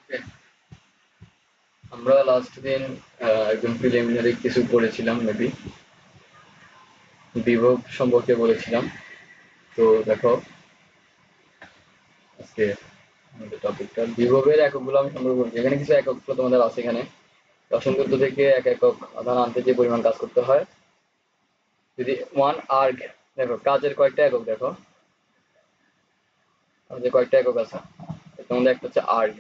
ওকে, আমরা লাস্ট দিন একদম প্রিলিমিনারি কিছু পড়েছিলাম মেবি, বিভব সম্পর্কে বলেছিলাম। তো দেখো, আজকে আমাদের টপিকটা বিভবের এককগুলো আমি সম্পর্কে বলছি। এখানে কিছু এককগুলো তোমাদের আছে এখানে। দশম তত্ত্ব থেকে এক একক আধান আনতে যে পরিমাণ কাজ করতে হয়, যদি ওয়ান আর্গ, দেখো কাজের কয়েকটা একক, দেখো কাজের কয়েকটা একক আছে। এর মধ্যে একটা হচ্ছে আর্গ।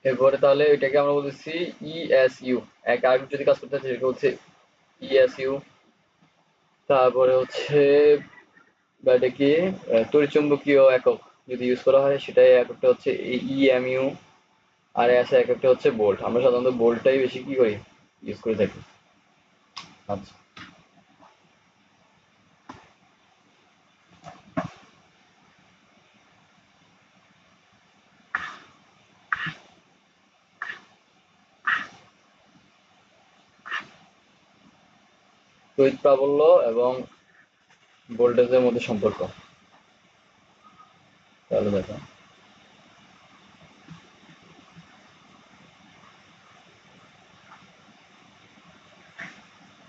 এরপরে তাহলে এটাকে আমরা বলতেছি ইএসইউ। এক আর্গ যদি কাজ করতে হয় সেটা হচ্ছে ইএসইউ। তারপরে হচ্ছে বা এটাকে তড়িৎচুম্বকীয় একক যদি ইউজ করা হয়, সেটাই এককটা হচ্ছে ইএমইউ। আর আছে এককটা হচ্ছে ভোল্ট। আমরা সাধারণত ভোল্টটাই বেশি কি করি, ইউজ করে থাকি। আচ্ছা, তড়িৎ প্রাবল্য এবং ভোল্টেজের মধ্যে সম্পর্ক, তাহলে দেখো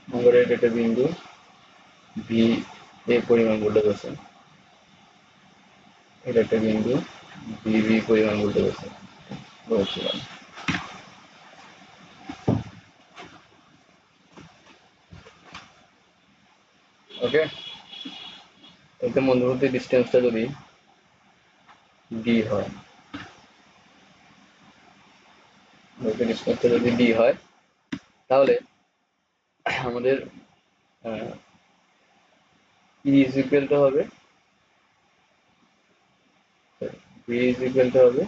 আমাদের এটা একটা বিন্দু, ভি এ পরিমাণ ভোল্টেজ আছে। এটা একটা বিন্দু, ভিভি পরিমাণ ভোল্টেজ আছে বলছিলাম। ওকে, এতে মধ্যবর্তী ডিস্টেন্সটা যদি ডি হয়, মধ্যবর্তী ডিস্টেন্সটা যদি ডি হয়, তাহলে আমাদের ই ইজ ইকুয়াল টু হবে, ভি ইজ ইকুয়াল টু হবে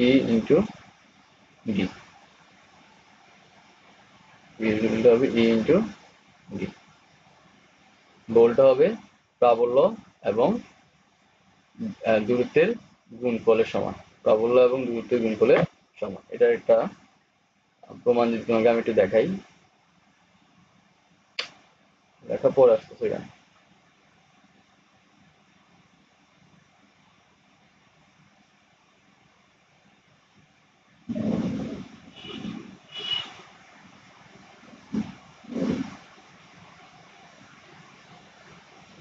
E into D. V is equal to হবে ই ইন্টু ডি। বলটা হবে প্রাবল্য এবং দূরত্বের গুণফলের সমান। প্রাবল্য এবং দূরত্বের গুণফলের সমান। এটা একটা প্রমাণ যদি তোমাকে আমি একটু দেখাই, দেখা পরে আসতেছে এখানে।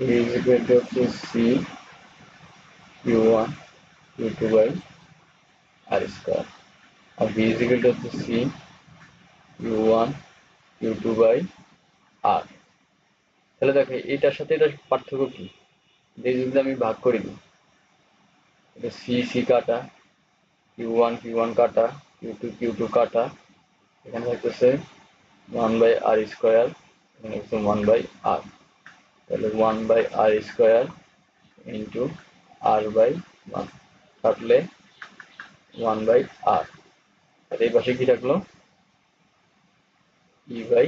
A is equal to হচ্ছে C Q1 Q2 by R square, আর B is equal to হচ্ছে C Q1 Q2 by R। তাহলে দেখো এটার সাথে এটার পার্থক্য কি, এই যদি আমি ভাগ করে দিই, এটা সি সি কাটা, কিউ ওয়ান কাটা, কিউ টু কাটা, এখানে থাকতেছে ওয়ান বাই আর স্কোয়ার, এখানে হচ্ছে ওয়ান বাই আর। তাহলে one by R square into R by one, কাটলে ওয়ান বাই আর। আর এই পাশে কি থাকলো, E by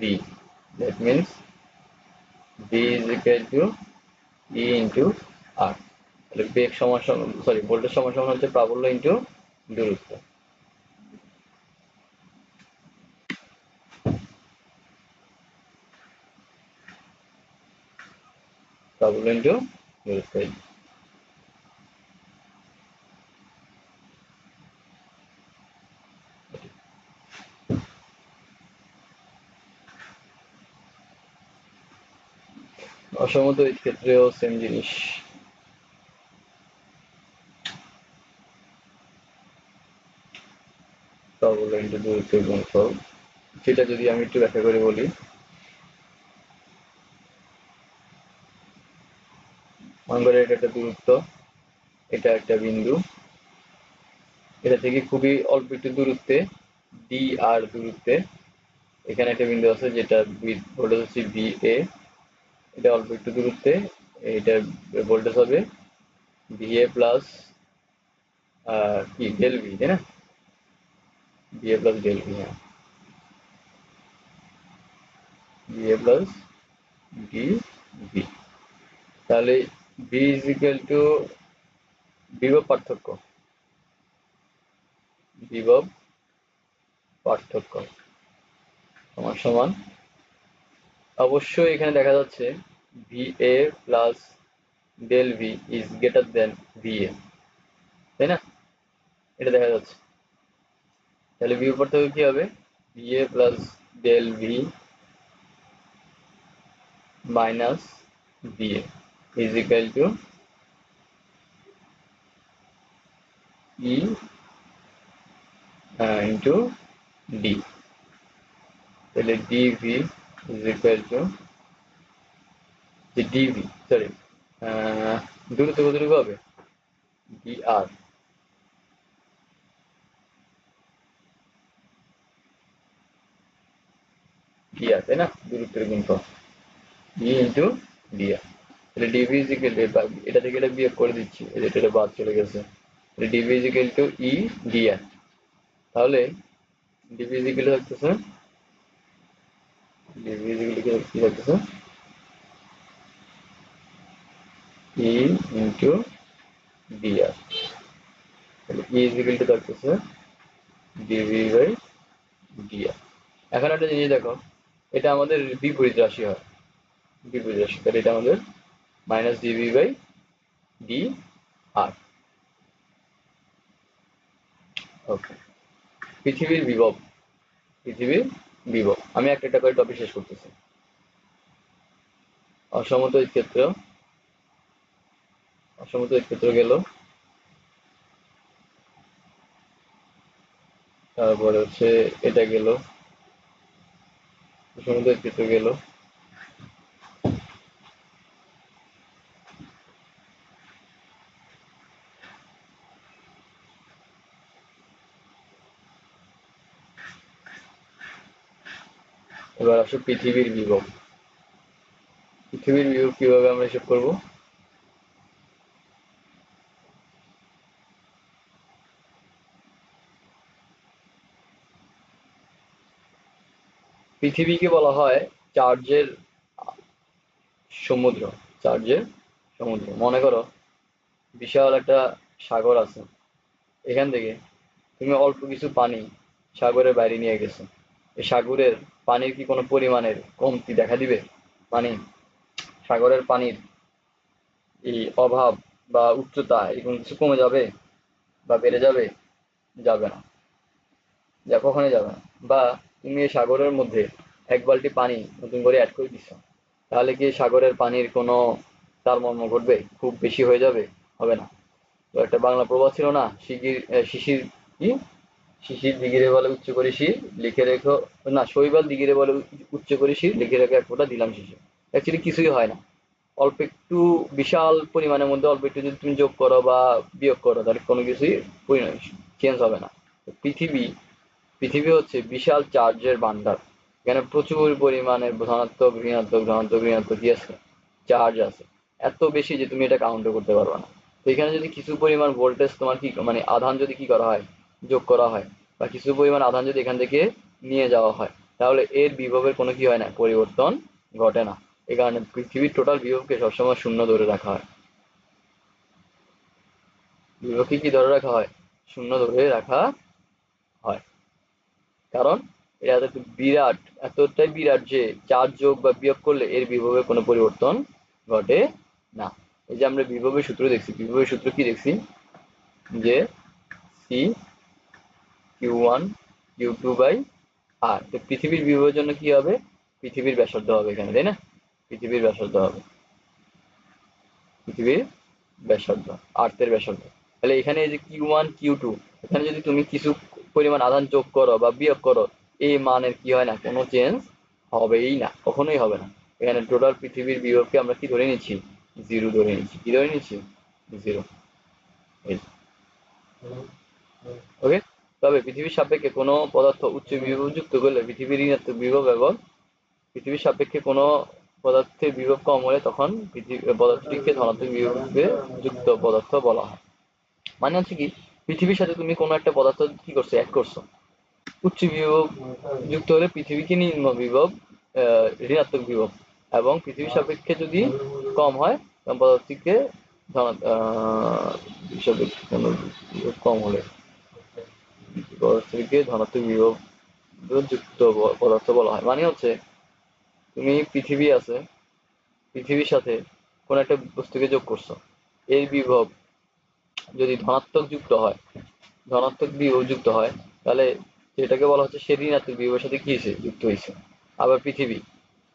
B. That means B is equal to E into R. তাহলে বেগ সমান সমান, সরি ভোল্টেজ সমান সমান হচ্ছে প্রাবল্য ইন্টু দূরত্ব। প্রাবল্য ইন্টু দূরত্ব। অসমতলের ক্ষেত্রেও সেম জিনিস। প্রাবল্য ইন্টু দূরত্বের গুণফল, সেটা যদি আমি একটু ব্যাখ্যা করে বলি, মনে করে এটা একটা দূরত্ব, এটা একটা বিন্দু, এটা থেকে খুবই অল্প একটু দূরত্বে, ডি আর দূরত্বে এখানে একটা বিন্দু আছে যেটা ভোল্টেজ হচ্ছে ভি এ। এটা অল্প একটু দূরত্বে, এটা ভোল্টেজ হবে ভি এ প্লাস কি ডেল ভি, তাই না? V A plus del V, হ্যাঁ, V A plus D V. তাহলে ভি ইজ ইকুয়াল টু বিভব পার্থক্য, বিভব পার্থক্য সমান সমান, অবশ্যই এখানে দেখা যাচ্ছে V A plus del V is greater than V A, তাই না? এটা দেখা যাচ্ছে। তাহলে ভি উপর থেকে কি হবে, V A plus del V minus V A is equal to E into D. তাহলে ডিভি ইজ ইকুয়াল টু যে ডিভি, সরি, দূরত্ব কতটুকু হবে, ডি আর, ডি আর, তাই না? দূরত্বের গুণফল ই ইন্টু ডি আর। তাহলে ডিভি ইজ ইকুয়াল টু, এটা থেকে এটা বিয়োগ করে দিচ্ছি, এটা বাদ চলে গেছে। D V is equal to E D R. তাহলে ডিভি ইজ ইকুয়াল থাকতেছে, ডিভি ইজ ইকুয়াল কি থাকতেছে, ই ইন্টু ডি আর। তাহলে ই ইজ ইকুয়াল টু থাকতেছে ডিভি বাই ডি আর। এখন একটা জিনিস দেখো, এটা আমাদের বিপরীত রাশি হয়, বিপরীত রাশি, তাহলে এটা আমাদের মাইনাস ডিভি বাই ডি আর। ওকে, পৃথিবীর বিভব, পৃথিবীর বিভব, আমি একটা একটা করে টপিক শেষ করতেছি। অসমতল ক্ষেত্র, অসমতল ক্ষেত্র গেল, তারপরে হচ্ছে এটা গেল, অসমতল ক্ষেত্র গেল, এবার আসো পৃথিবীর বিভব। পৃথিবীর বিভব কিভাবে আমরা হিসাব করব, পৃথিবীকে বলা হয় চার্জের সমুদ্র, চার্জের সমুদ্র। মনে করো বিশাল একটা সাগর আছে, এখান থেকে তুমি অল্প কিছু পানি সাগরের বাইরে নিয়ে গেছো, এই সাগরের পানির কি কোনো পরিমাণের কমতি দেখা দিবে? মানে সাগরের পানির এই অভাব বা উচ্চতা এরকম কিছু কমে যাবে বা বেড়ে যাবে? যাবে না, যা কখনোই যাবে না। বা তুমি এই সাগরের মধ্যে এক বালতি পানি নতুন করে অ্যাড করে দিচ্ছ, তাহলে কি সাগরের পানির কোনো তারতম্য ঘটবে, খুব বেশি হয়ে যাবে? হবে না। তো একটা বাংলা প্রবাদ ছিল না, শিশির কি, শিশির দিগিরে বলে উচ্চ করে শির লিখে রেখো, না, শৈবাল দিগিরে বলে উচ্চ করে শির লিখে রেখো এক ফোঁটা দিলাম শিশির। অ্যাকচুয়ালি কিছুই হয় না, অল্প একটু বিশাল পরিমাণের মধ্যে অল্প একটু যদি তুমি যোগ করো বা বিয়োগ করো, তাহলে কোনো কিছুই চেঞ্জ হবে না। পৃথিবী, পৃথিবী হচ্ছে বিশাল চার্জের ভান্ডার, এখানে প্রচুর পরিমাণে ধনাত্মক ঋণাত্মক ধনাত্মক ঋণাত্মক কি আছে, চার্জ আছে, এত বেশি যে তুমি এটা কাউন্টও করতে পারবে না। তো এখানে যদি কিছু পরিমাণ ভোল্টেজ তোমার কি মানে আধান যদি কি করা হয়, যোগ করা হয়, বা কিছু পরিমাণ আধান যদি এখান থেকে নিয়ে যাওয়া হয়, তাহলে এর বিভবের কোনো কি হয় না, পরিবর্তন ঘটে না। এই কারণে পৃথিবীর টোটাল বিভবকে সবসময় শূন্য ধরে রাখা হয়। বিভবকে কি ধরে রাখা হয়, শূন্য ধরে রাখা হয়। কারণ এটা এত বিরাট, এতটাই বিরাট যে চার যোগ বা বিয়োগ করলে এর বিভবে কোনো পরিবর্তন ঘটে না। এই যে আমরা বিভবের সূত্র দেখছি, বিভবের সূত্র কি দেখছি, যে C Q one Q two by R. তো পৃথিবীর বিভবের জন্য কি হবে, পৃথিবীর ব্যাসার্ধ হবে এখানে, তাই না? পৃথিবীর ব্যাসার্ধ হবে, পৃথিবীর ব্যাসার্ধ, আর্থের ব্যাসার্ধ। তাহলে এখানে এই যে কিউ ওয়ান কিউ টু, এখানে যদি তুমি কিছু পরিমাণ আধান যোগ করো বা বিয়োগ করো, এই মানের কি হয় না, কোনো চেঞ্জ হবেই না, কখনোই হবে না। এখানে টোটাল পৃথিবীর বিভবকে আমরা কি ধরে নিচ্ছি, জিরো ধরে নিচ্ছি। কি ধরে নিচ্ছি, জিরো। ওকে। তবে পৃথিবীর সাপেক্ষে কোনো পদার্থ উচ্চ বিভব যুক্ত করলে পৃথিবীর ঋণাত্মক বিভব, এবং পৃথিবীর সাপেক্ষে কোনো পদার্থের বিভব কম হলে তখন পদার্থটিকে ধনাত্মক বিভবে যুক্ত পদার্থ বলা হয়। মানে হচ্ছে কি, পৃথিবীর সাথে তুমি কোনো একটা পদার্থ কি করছো, এক করছো, উচ্চ বিভব যুক্ত হলে পৃথিবীকে নিম্ন বিভব, ঋণাত্মক বিভব, এবং পৃথিবীর সাপেক্ষে যদি কম হয় তখন পদার্থটিকে সাপেক্ষে কোনো বিভব কম হলে পদার্থটিকে ধনাত্মক বিভব যুক্ত পদার্থ বলা হয়। মানে হচ্ছে তুমি পৃথিবী আছে, পৃথিবীর সাথে কোন একটা বস্তুকে যোগ করছো, এর বিভব যদি ধনাত্মক যুক্ত হয়, ধনাত্মক বিভব যুক্ত হয়, তাহলে যেটাকে বলা হচ্ছে সে ঋণাত্মক বিভবের সাথে কি হয়েছে, যুক্ত হয়েছে। আবার পৃথিবী,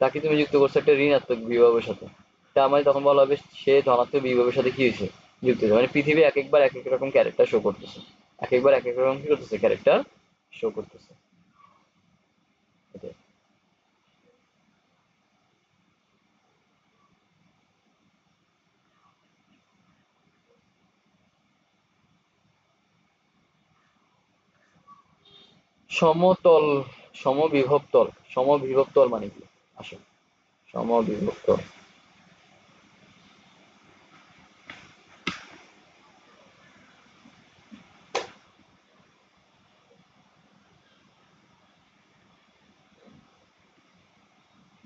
তাকে তুমি যুক্ত করছো একটা ঋণাত্মক বিভবের সাথে, তা মানে তখন বলা হবে সে ধনাত্মক বিভবের সাথে কি হয়েছে, যুক্ত হয়েছে। মানে পৃথিবী এক একবার এক এক রকম ক্যারেক্টার শো করতেছে, এক একবার এক এক রকম কি করতেছে, ক্যারেক্টার শো করতেছে। এটাই। সমতল, সমবিভব তল, সমবিভব তল মানে কি আসলে, সমবিভব তল,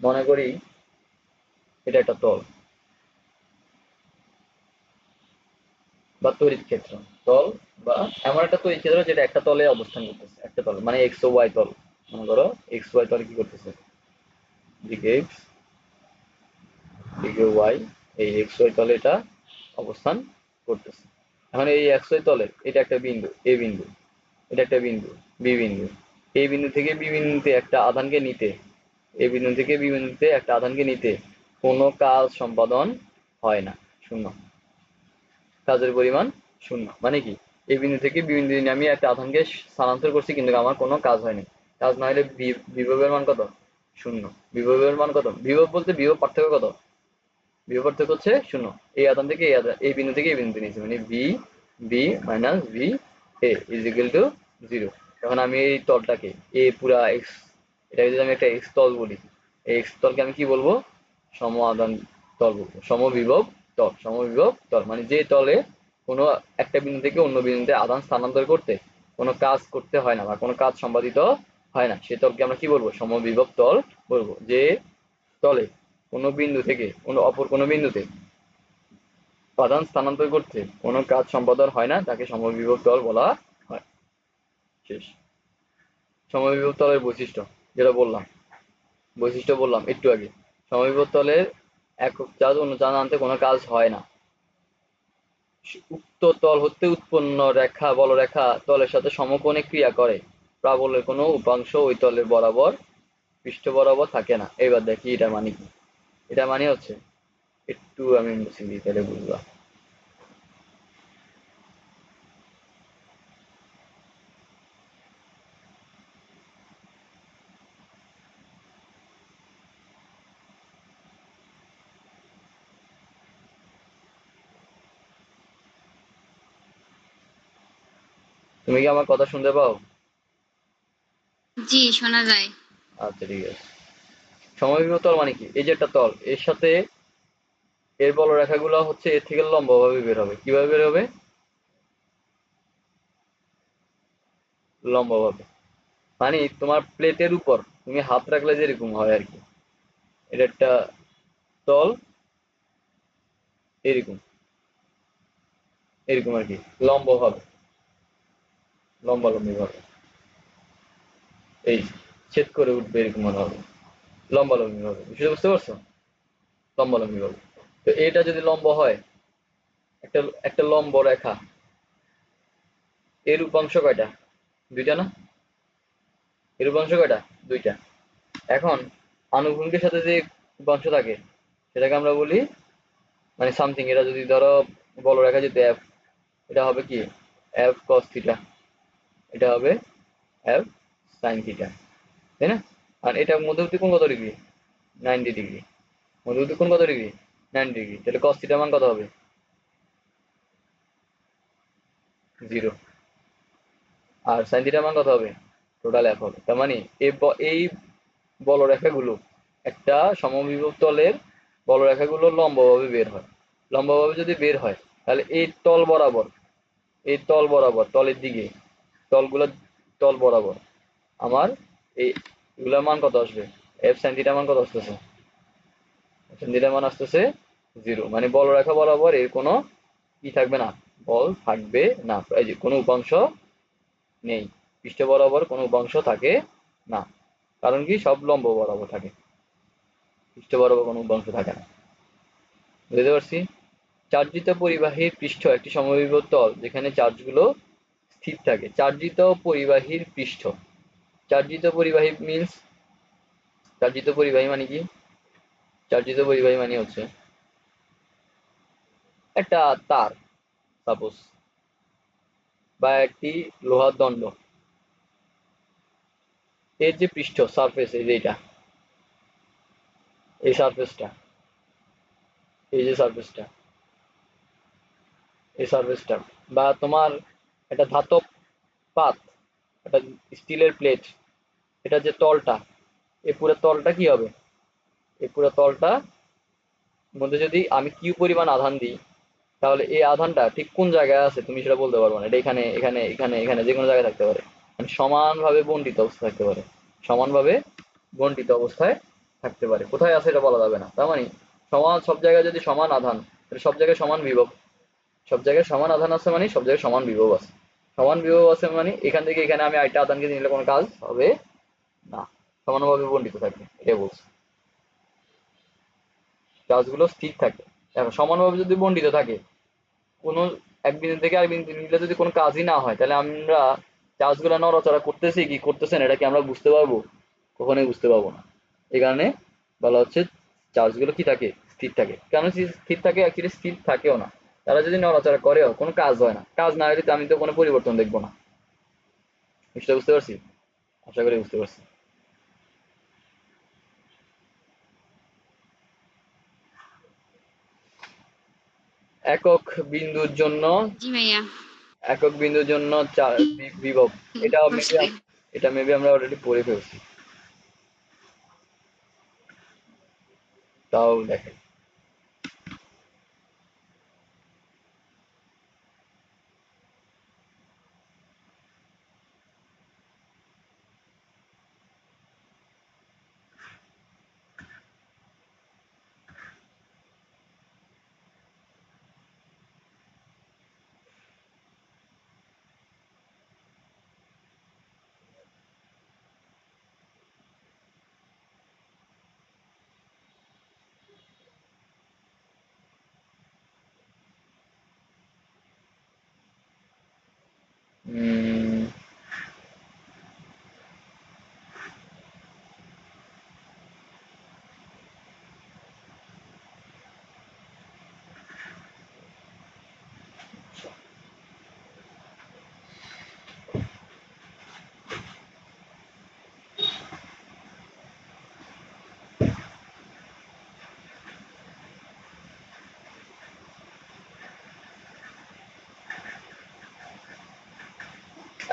মনে করি এটা একটা তল বা তড়িৎ ক্ষেত্র, তল বা এমন একটা তড়িৎ ক্ষেত্র যেটা একটা তলে অবস্থান করতেছে, একটা তল মানে এক্স ও ওয়াই তল। মনে করো এক্স ওয়াই তলে কি করতেছে, দিকে এক্স দিকে ওয়াই, এই এক্স ওয়াই তলে এটা অবস্থান করতেছে। এখন এই এক্স ওয়াই তলের এটা একটা বিন্দু এ বিন্দু, এটা একটা বিন্দু বি বিন্দু, এই বিন্দু থেকে বি বিন্দুতে একটা আধানকে নিতে, এই বিন্দু থেকে বি বিন্দুতে একটা আধানকে নিতে কোনো কাজ সম্পাদন হয় না, শূন্য, কাজের পরিমাণ শূন্য। মানে কি, এই বিন্দু থেকে বি বিন্দু আমি একটা আধানকে স্থানান্তর করছি কিন্তু আমার কোনো কাজ হয়নি, কাজ না হলে বিভবের মান কত, শূন্য। বিভবের মান কত, বিভব বলতে বিভব পার্থক্য কত, বিভব পার্থক্য হচ্ছে শূন্য। এই আধান থেকে এই আধান, এই বিন্দু থেকে এই বিন্দু নিয়েছি, মানে B B minus B A is equal to zero. এখন আমি এই তলটাকে এ পুরা এক্স, এটাকে যদি আমি একটা এক্স তল বলি, এই এক্স তলকে আমি কি বলবো, সম আধান তল বলবো, সমবিভব তল, সমবিভব তল মানে যে তলে কোনো একটা বিন্দু থেকে অন্য বিন্দুতে আধান স্থানান্তর করতে কোনো কাজ করতে হয় না বা কোনো কাজ সম্পাদিত হয় না, সে তলকে আমরা কি বলবো, সমবিভব তল বলবো। যে তলে কোনো বিন্দু থেকে অপর কোনো বিন্দুতে আধান স্থানান্তর করতে কোনো কাজ সম্পাদন হয় না, তাকে সমবিভব তল বলা হয়। শেষ। সমবিভব তলের বৈশিষ্ট্য যেটা বললাম, বৈশিষ্ট্য বললাম একটু আগে, সমবিভব তলের একক চার্জ অন্য চার্জ আনতে কোনো কাজ হয় না। উক্ত তল হতে উৎপন্ন রেখা বলরেখা তলের সাথে সমকোণে ক্রিয়া করে, প্রাবল্যের কোনো উপাংশ ওই তলের বরাবর পৃষ্ঠ বরাবর থাকে না। এবার দেখি এটা মানে কি, এটা মানে হচ্ছে, একটু আমি মুছে দিই তাহলে বুঝবা। তুমি কি আমার কথা শুনতে পাও? জি, শোনা যায়। আচ্ছা ঠিক আছে। সমবিভব তল মানে কি, এই যে একটা তল, এর সাথে এর বলরেখাগুলো হচ্ছে এর থেকে লম্বভাবে বের হবে। কিভাবে বের হবে, লম্বভাবে। মানে তোমার প্লেটের উপর তুমি হাত রাখলে যেরকম হয় আর কি, এটা একটা তল, এরকম এরকম আর কি, লম্বভাবে, লম্বালম্বি ভাবে এই ছেদ করে উঠবে এরকম মনে হবে, লম্বালম্বি ভাবে, বিষয়টা বুঝতে পারছো, লম্বালম্বি ভাবে। তো এটা যদি লম্ব হয়, একটা একটা লম্ব রেখা, এর উপাংশ কয়টা, দুইটা না, এর উপাংশ কয়টা, দুইটা। এখন আনুভূমিকের সাথে যে উপাংশ থাকে সেটাকে আমরা বলি মানে সামথিং, এটা যদি ধরো বলরেখা যদি এফ, এটা হবে কি এফ কস থিটা, এটা হবে এফ সাইন থিটা, তাই না? আর এটা মধ্যবর্তী কোণ কত ডিগ্রি, 90 ডিগ্রি, মধ্যবর্তী কোণ কত ডিগ্রি, 90 ডিগ্রি, তাহলে কস থিটার মান কত হবে, জিরো। আর সাইন থিটার মান কত হবে, টোটাল এফ হবে। তার মানে এই বলরেখাগুলো একটা সমবিভব তলের বলরেখাগুলো লম্বভাবে বের হয়, লম্বভাবে যদি বের হয় তাহলে এই তল বরাবর, এই তল বরাবর তলের দিকে, তলগুলো তল বরাবর আমার এই এগুলোর মান কত আসবে, এফ সাইন থিটার মান কত আসতেছে, সাইন থিটার মান আসতেছে জিরো। মানে বলরেখা বরাবর এর কোনো কি থাকবে না, বল থাকবে না, এই যে কোনো উপাংশ নেই, পৃষ্ঠ বরাবর কোনো উপাংশ থাকে না, কারণ কি সব লম্ব বরাবর থাকে, পৃষ্ঠ বরাবর কোনো উপাংশ থাকে না। বুঝতে পারছি? চার্জিত পরিবাহীর পৃষ্ঠ একটি সমবিভব তল যেখানে চার্জগুলো স্থির থাকে। চার্জিত পরিবাহীর পৃষ্ঠ, চার্জিত পরিবাহী মিন্স, চার্জিত পরিবাহী মানে কি? চার্জিত পরিবাহী মানে হচ্ছে একটা তার সাপোজ, বা একটি লোহার দণ্ড, এর যে পৃষ্ঠ সারফেস, এই যে এটা, এই সারফেসটা, এই যে সারফেসটা, এই সারফেসটা, বা তোমার একটা ধাতব পাত, একটা স্টিলের প্লেট, এটা যে তলটা, এই পুরো তলটা কি হবে? এই পুরো তলটা মধ্যে যদি আমি কিউ পরিমাণ আধান দিই, তাহলে এই আধানটা ঠিক কোন জায়গায় আছে তুমি সেটা বলতে পারবো না। এটা এখানে এখানে এখানে এখানে যে কোনো জায়গায় থাকতে পারে, মানে সমানভাবে বণ্টিত অবস্থায় থাকতে পারে, সমানভাবে বণ্টিত অবস্থায় থাকতে পারে। কোথায় আছে এটা বলা যাবে না। তার মানে সমান সব জায়গায় যদি সমান আধান, তাহলে সব জায়গায় সমান বিভব, সব জায়গায় সমান আধান আছে মানে সব জায়গায় সমান বিভব আছে। সমান বিভব আছে মানে এখান থেকে এখানে আমি আরেকটা আধানকে নিলে কোনো কাজ হবে না, সমানভাবে বণ্টিত থাকবে, এটাই বলছে। চার্জগুলো স্থির থাকে। দেখো সমানভাবে যদি বণ্টিত থাকে, কোনো এক বিন্দু থেকে আরেক বিন্দু নিলে যদি কোনো কাজই না হয়, তাহলে আমরা চার্জগুলো নড়াচড়া করতেছি কি করতেছে না এটা কি আমরা বুঝতে পারবো? কখনোই বুঝতে পারবো না। এই কারণে বলা হচ্ছে চার্জগুলো কি থাকে? স্থির থাকে। কেন স্থির থাকে? অ্যাকচুয়ালি স্থির থাকেও না, তারা যদি নড়াচড়া করেও কোনো কাজ হয় না। কাজ না হলে তো আমি তো কোনো পরিবর্তন দেখবো না। বিষয়টা বুঝতে পারছি? আশা করি বুঝতে পারছি। একক বিন্দুর জন্য, জি ভাইয়া। একক বিন্দুর জন্য বিভব, এটা মেবি, বুঝছি। এটা মেবি আমরা অলরেডি পড়ে ফেলছি। তাও দেখেন, উম,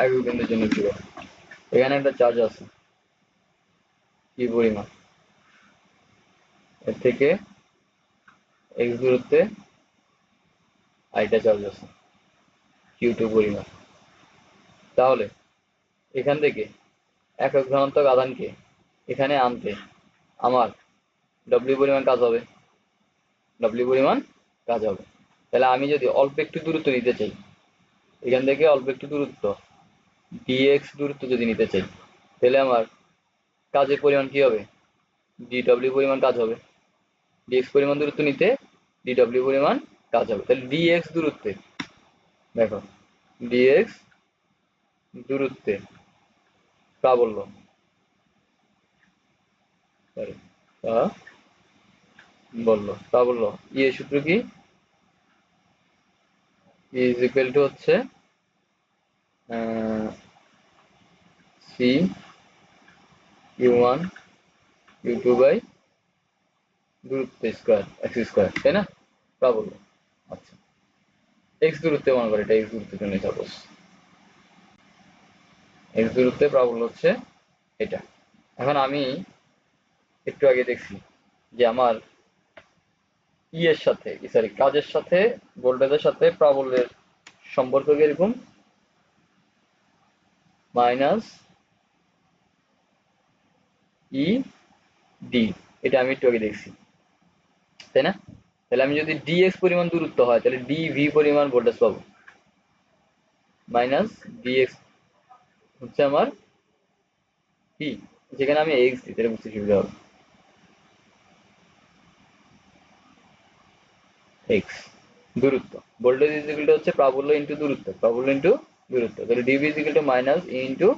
একক বিন্দুর জন্য বিভব, এখানে একটা চার্জ আছে কি পরিমাণ, এর থেকে এক্স দূরত্বে আরেকটা চার্জ আছে কিউ টু পরিমাণ। তাহলে এখান থেকে একক ধনাত্মক আধানকে এখানে আনতে আমার ডব্লিউ পরিমাণ কাজ হবে, ডব্লিউ পরিমাণ কাজ হবে। তাহলে আমি যদি অল্প একটু দূরত্ব নিতে চাই, এখান থেকে অল্প একটু দূরত্ব ডিএক্স দূরত্ব যদি নিতে চাই, তাহলে আমার কাজের পরিমাণ কি হবে? ডি ডব্লিউ পরিমাণ কাজ হবে। ডিএক্স পরিমাণ দূরত্ব নিতে ডি ডব্লিউ পরিমাণ কাজ হবে। তাহলে ডিএক্স দূরত্বে, দেখো ডিএক্স দূরত্বে প্রাবল্য, সরি প্রাবল্য এর সূত্র কি? ইজ ইকুয়াল টু হচ্ছে C U one U two by দূরত্ব স্কোয়ার এক্স স্কোয়ার, তাই না? প্রাবল্য। আচ্ছা, এক্স দূরত্বে মনে করে, এটা এক্স দূরত্বের জন্য সাপোজ এক্স দূরত্বে প্রাবল্য হচ্ছে এটা। এখন আমি একটু আগে দেখছি যে আমার ই এর সাথে, সরি কাজের সাথে ভোল্টেজের সাথে প্রাবল্যের সম্পর্ক কিরকম? মাইনাস ই ডি, এটা আমি একটু আগে দেখছি, তাই না? তাহলে আমি যদি ডিএক্স পরিমাণ দূরত্ব হয়, তাহলে ডিভি পরিমাণ ভোল্টেজ পাবো। মাইনাস ডিএক্স হচ্ছে আমার পি, যেখানে আমি এক্স দিই, তাহলে বুঝতে সুবিধা হবে। এক্স দূরত্ব, ভোল্টেজ ইজ ইকুয়াল টু হচ্ছে প্রাবল্য ইন্টু দূরত্ব, প্রাবল্য ইন্টু দূরত্ব, তাহলে D V is equal to minus E into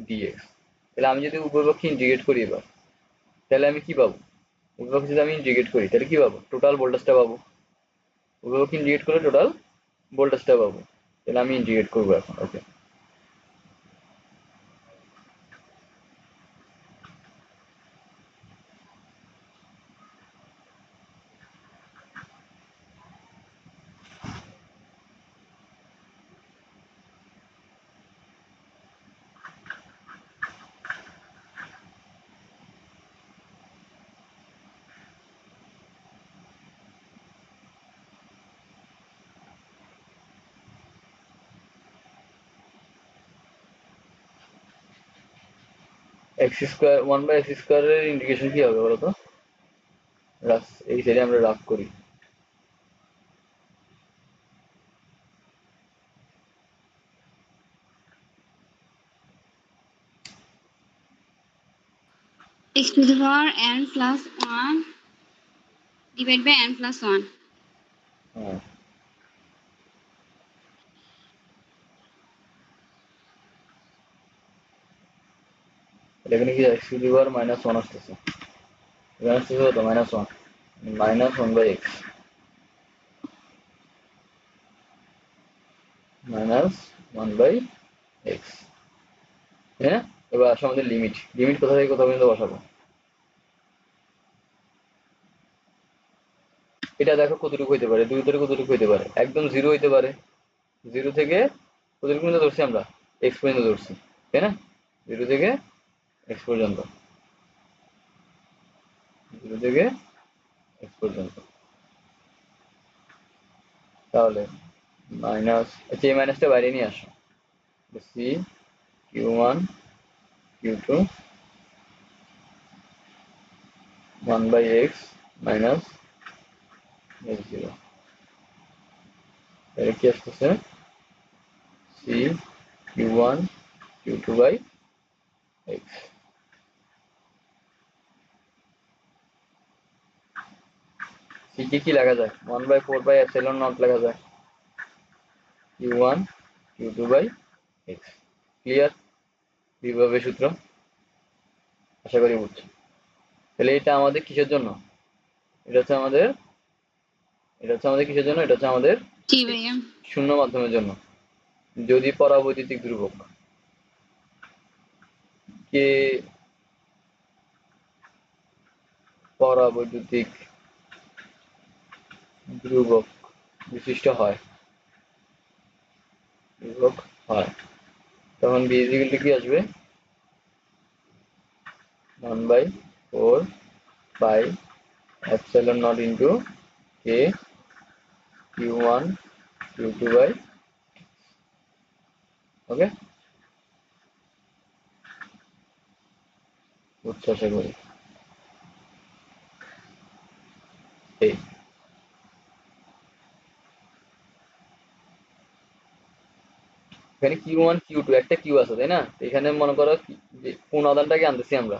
D X. তাহলে আমি যদি উভয়পক্ষে ইন্টিগ্রেট করি এবার, তাহলে আমি কি পাবো? উভয়পক্ষে যদি আমি ইন্টিগ্রেট করি তাহলে কি পাবো? টোটাল ভোল্টেজটা পাবো। উভয়পক্ষে ইন্টিগ্রেট করলে টোটাল ভোল্টেজটা পাবো। তাহলে আমি ইন্টিগ্রেট করবো এখন। ওকে, এক্স স্কোয়ার 1/x² এর ইন্টিগ্রেশন কি হবে বলতো? এই সাইডে আমরা রাফ করি। x to the power n plus 1 divided by n plus 1. হ্যাঁ, এখানে কি এক্স টু দি পাওয়ার -1 আসতেছে, এখানে আসতেছে কত? -1, -1/x, -1/x, হ্যাঁ। এবার আসো আমাদের লিমিট, লিমিট কোথা থেকে কোথা পর্যন্ত বসাবো? এটা দেখো কতটুকু হইতে পারে, 2 থেকে কতটুকু হইতে পারে? একদম 0 হইতে পারে। 0 থেকে কতটুকু পর্যন্ত ধরছি আমরা? x পর্যন্ত ধরছি, তাই না? 0 থেকে x পর্যন্ত, 0 থেকে x পর্যন্ত। তাহলে মাইনাস, আচ্ছা এই মাইনাসটা বাইরে নিয়ে আসো, C q1 q2 1/x minus x0, এটা কি আসতেছে? C q1 q2/x। C K কি লেখা যায়? 1/4/ε0 লেখা যায়, q1 q2/x। ক্লিয়ার? বিভবের সূত্র আশা করি বুঝছো। তাহলে এটা আমাদের কিসের জন্য? এটা হচ্ছে আমাদের, এটা হচ্ছে আমাদের কিসের জন্য? এটা হচ্ছে আমাদের জি ভাইয়া। শূন্য মাধ্যমের জন্য। যদি পরাবৈদ্যুতিক ধ্রুবক কে পরাবৈদ্যুতিক ধ্রুবক বিশিষ্ট হয়, ধ্রুবক হয়, তখন বি ইজ ইকুয়াল টু কি আসবে? 1/4πε0 ইন্টু কে q1 q2/, ওকে? বুঝছো আশা করি। এই এখানে q1 q2 একটা কিউ আছে তাই না? এখানে মনে করো যে কোন আদানটাকে আনতেছি আমরা,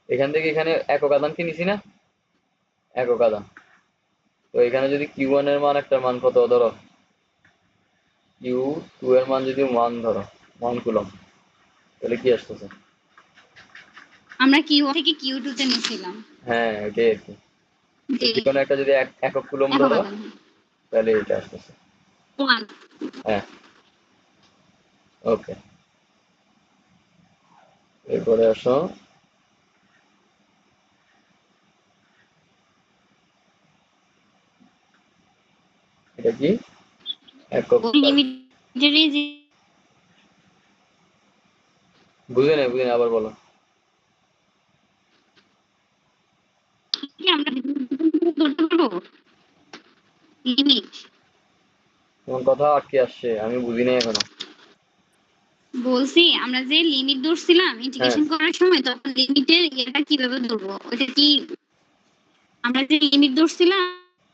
এখান থেকে এখানে একক আদানকে নিছি না, একক আদান। তো এখানে যদি q1 এর মান, একটা মান কত ধরো, q2 এর মান যদি 1 ধরো, 1 কুলম্ব, তাহলে কি আসতেছে? আমরা Q1 থেকে Q2 তে নিয়েছিলাম। হ্যাঁ এটাই আর কি। তো জি। যে কোনো একটা যদি একক কুলম্ব একক ধরো, আদান। তাহলে এটা আসতেছে। 1। হ্যাঁ, ওকে। এরপরে আসো, এটা কি? একক ওই লিমিটের যে বুঝে নাই, বুঝে নাই, আবার বলো। আমরা ধরতে পারবো লিমিট। তোমার কথা আটকে আসছে, আমি বুঝি নাই এখনো। বলছি আমরা যে লিমিট ধরছিলাম হ্যাঁ ইন্টিগ্রেশন করার সময়, তখন লিমিটের এটা কিভাবে ধরবো? ওটা কি আমরা যে লিমিট ধরছিলাম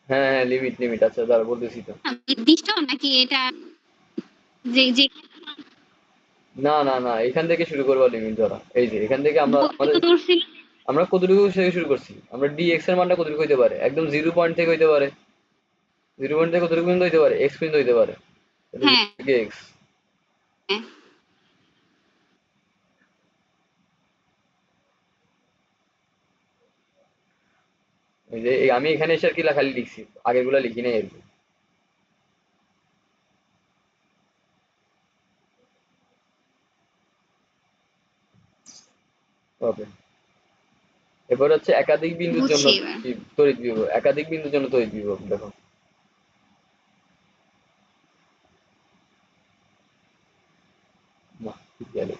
হ্যাঁ হ্যাঁ, লিমিট লিমিট, আচ্ছা দাঁড়া বলতেছি তো। নির্দিষ্ট নাকি এটা যে যে না না না, এখান থেকে শুরু করবো লিমিট ধরা। এই যে এখান থেকে আমরা বই আমাদের তো ধরছিলাম। আমরা কতটুকু থেকে শুরু করছি? আমরা dx এর মানটা কতটুকু হইতে পারে? একদম 0 পয়েন্ট থেকে হইতে পারে। 0 পয়েন্ট থেকে কতটুকু পর্যন্ত হইতে পারে? x পর্যন্ত হইতে পারে। তাহলে হ্যাঁ 0 থেকে x। হ্যাঁ। এই যে আমি এখানে এসে আর কি খালি লিখছি, আগেরগুলা লিখি নাই আর কি। ওকে, এবার হচ্ছে একাধিক বিন্দুর জন্য বুঝছি এবার। কি তড়িৎ বিভব, একাধিক বিন্দুর জন্য তড়িৎ বিভব দেখো। না, ঠিক গেল।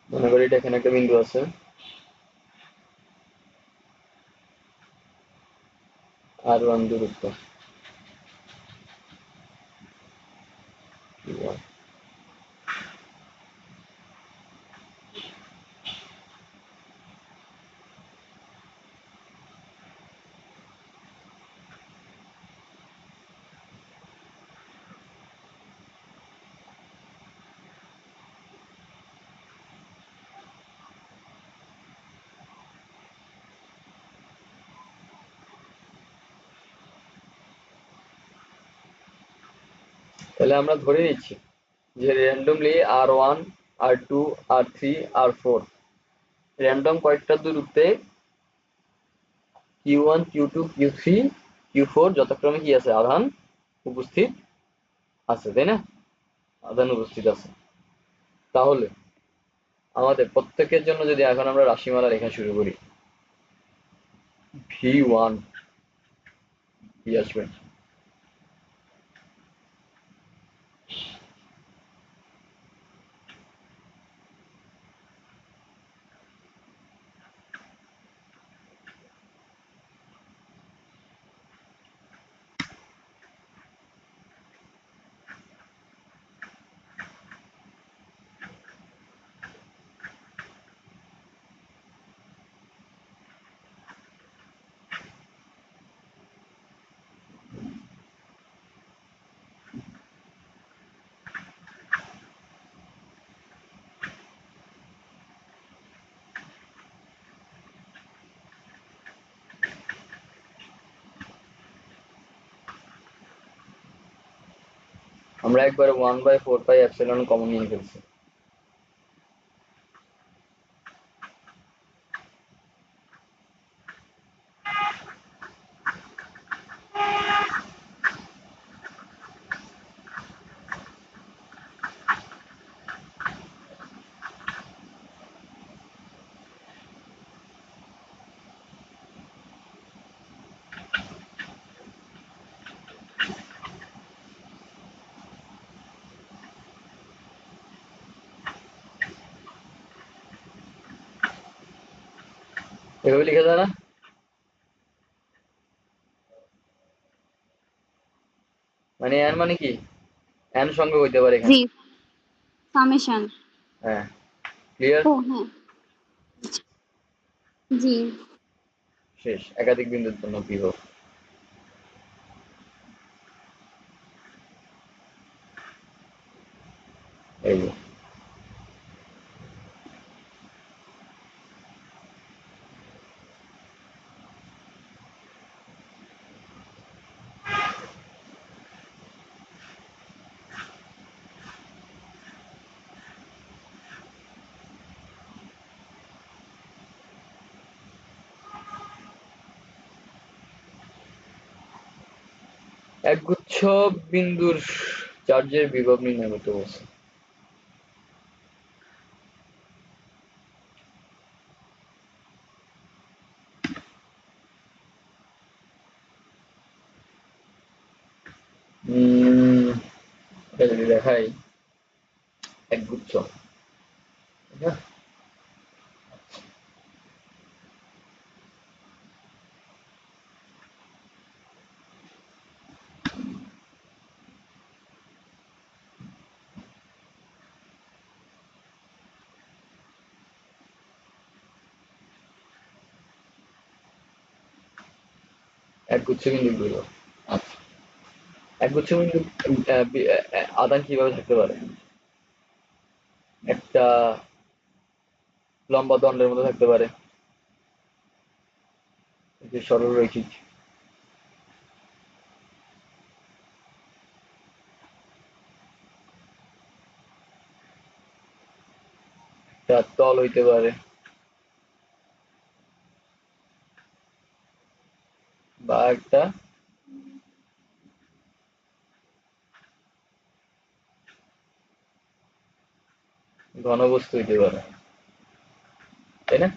মনে করি এটা এখানে একটা বিন্দু আছে, r1 দূরত্ব, Q1। তাহলে আমরা ধরে নিচ্ছি যে randomly r1 r2 r3 r4 random কয়েকটা দূরত্বে Q1 Q2 Q3 Q4 যথাক্রমে কি আছে, আধান উপস্থিত আছে, তাই না? আধান উপস্থিত আছে। তাহলে আমাদের প্রত্যেকের জন্য যদি এখন আমরা রাশিমালা লেখা শুরু করি, V1 কি আসবে? আমরা একবারে 1/4πε কমন নিয়ে ফেলছি। এভাবে লিখা যায় না? মানে n মানে কি, n সংখ্যক হইতে পারে এখানে। জি, সামেশন। হ্যাঁ, ক্লিয়ার। ও হ্যাঁ। জি। শেষ, একাধিক বিন্দুর জন্য বিভব। এই যে একগুচ্ছ বিন্দুর চার্জের বিভব নির্ণয় করতে বলছে। এটা যদি দেখাই একগুচ্ছ, ঠিক আছে? একগুচ্ছ বিন্দু দূরত্ব। আচ্ছা, একগুচ্ছ বিন্দু আধান কিভাবে থাকতে পারে? একটা লম্বা দণ্ডের মধ্যে থাকতে পারে, যে সরল রৈখিক। একটা তল হইতে পারে, বা একটা ঘনবস্তু হইতে পারে, তাই না?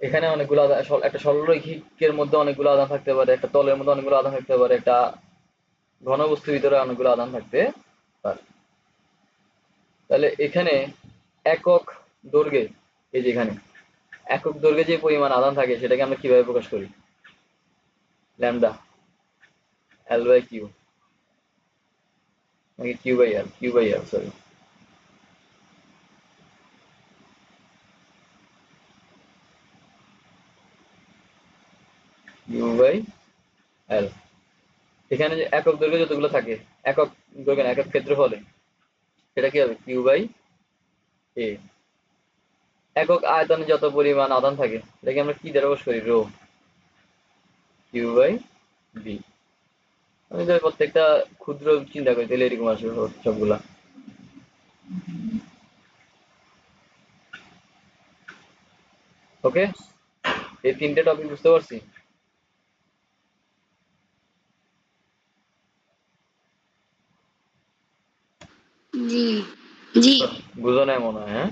এখানে অনেকগুলো আধান, একটা সরলরৈখিকের মধ্যে অনেকগুলো আধান থাকতে পারে, একটা তলের মধ্যে অনেকগুলো আধান থাকতে পারে, একটা ঘনবস্তুর ভিতরে অনেকগুলো আধান থাকতে পারে। তাহলে এখানে একক দৈর্ঘ্যে, এই যে এখানে একক দৈর্ঘ্যে যে পরিমাণ আধান থাকে সেটাকে আমরা কিভাবে প্রকাশ করি? ল্যামডা এল বাই কিউ, নাকি Q by R, Q by R, sorry, Q by L. এখানে যে একক দৈর্ঘ্য যতগুলো থাকে, একক দৈর্ঘ্য না, একক ক্ষেত্রফলে, সেটা কি হবে? কিউ বাই এ। একক আয়তনে যত পরিমাণ আধান থাকে সেটাকে আমরা কি দ্বারা প্রকাশ করি? Rho, Q by B. আমি যদি প্রত্যেকটা ক্ষুদ্র চিন্তা করি তাহলে এরকম আসবে সবগুলা। ওকে, এই তিনটে টপিক বুঝতে পারছি। জি জি। বুঝো নাই মনে হয়, হ্যাঁ?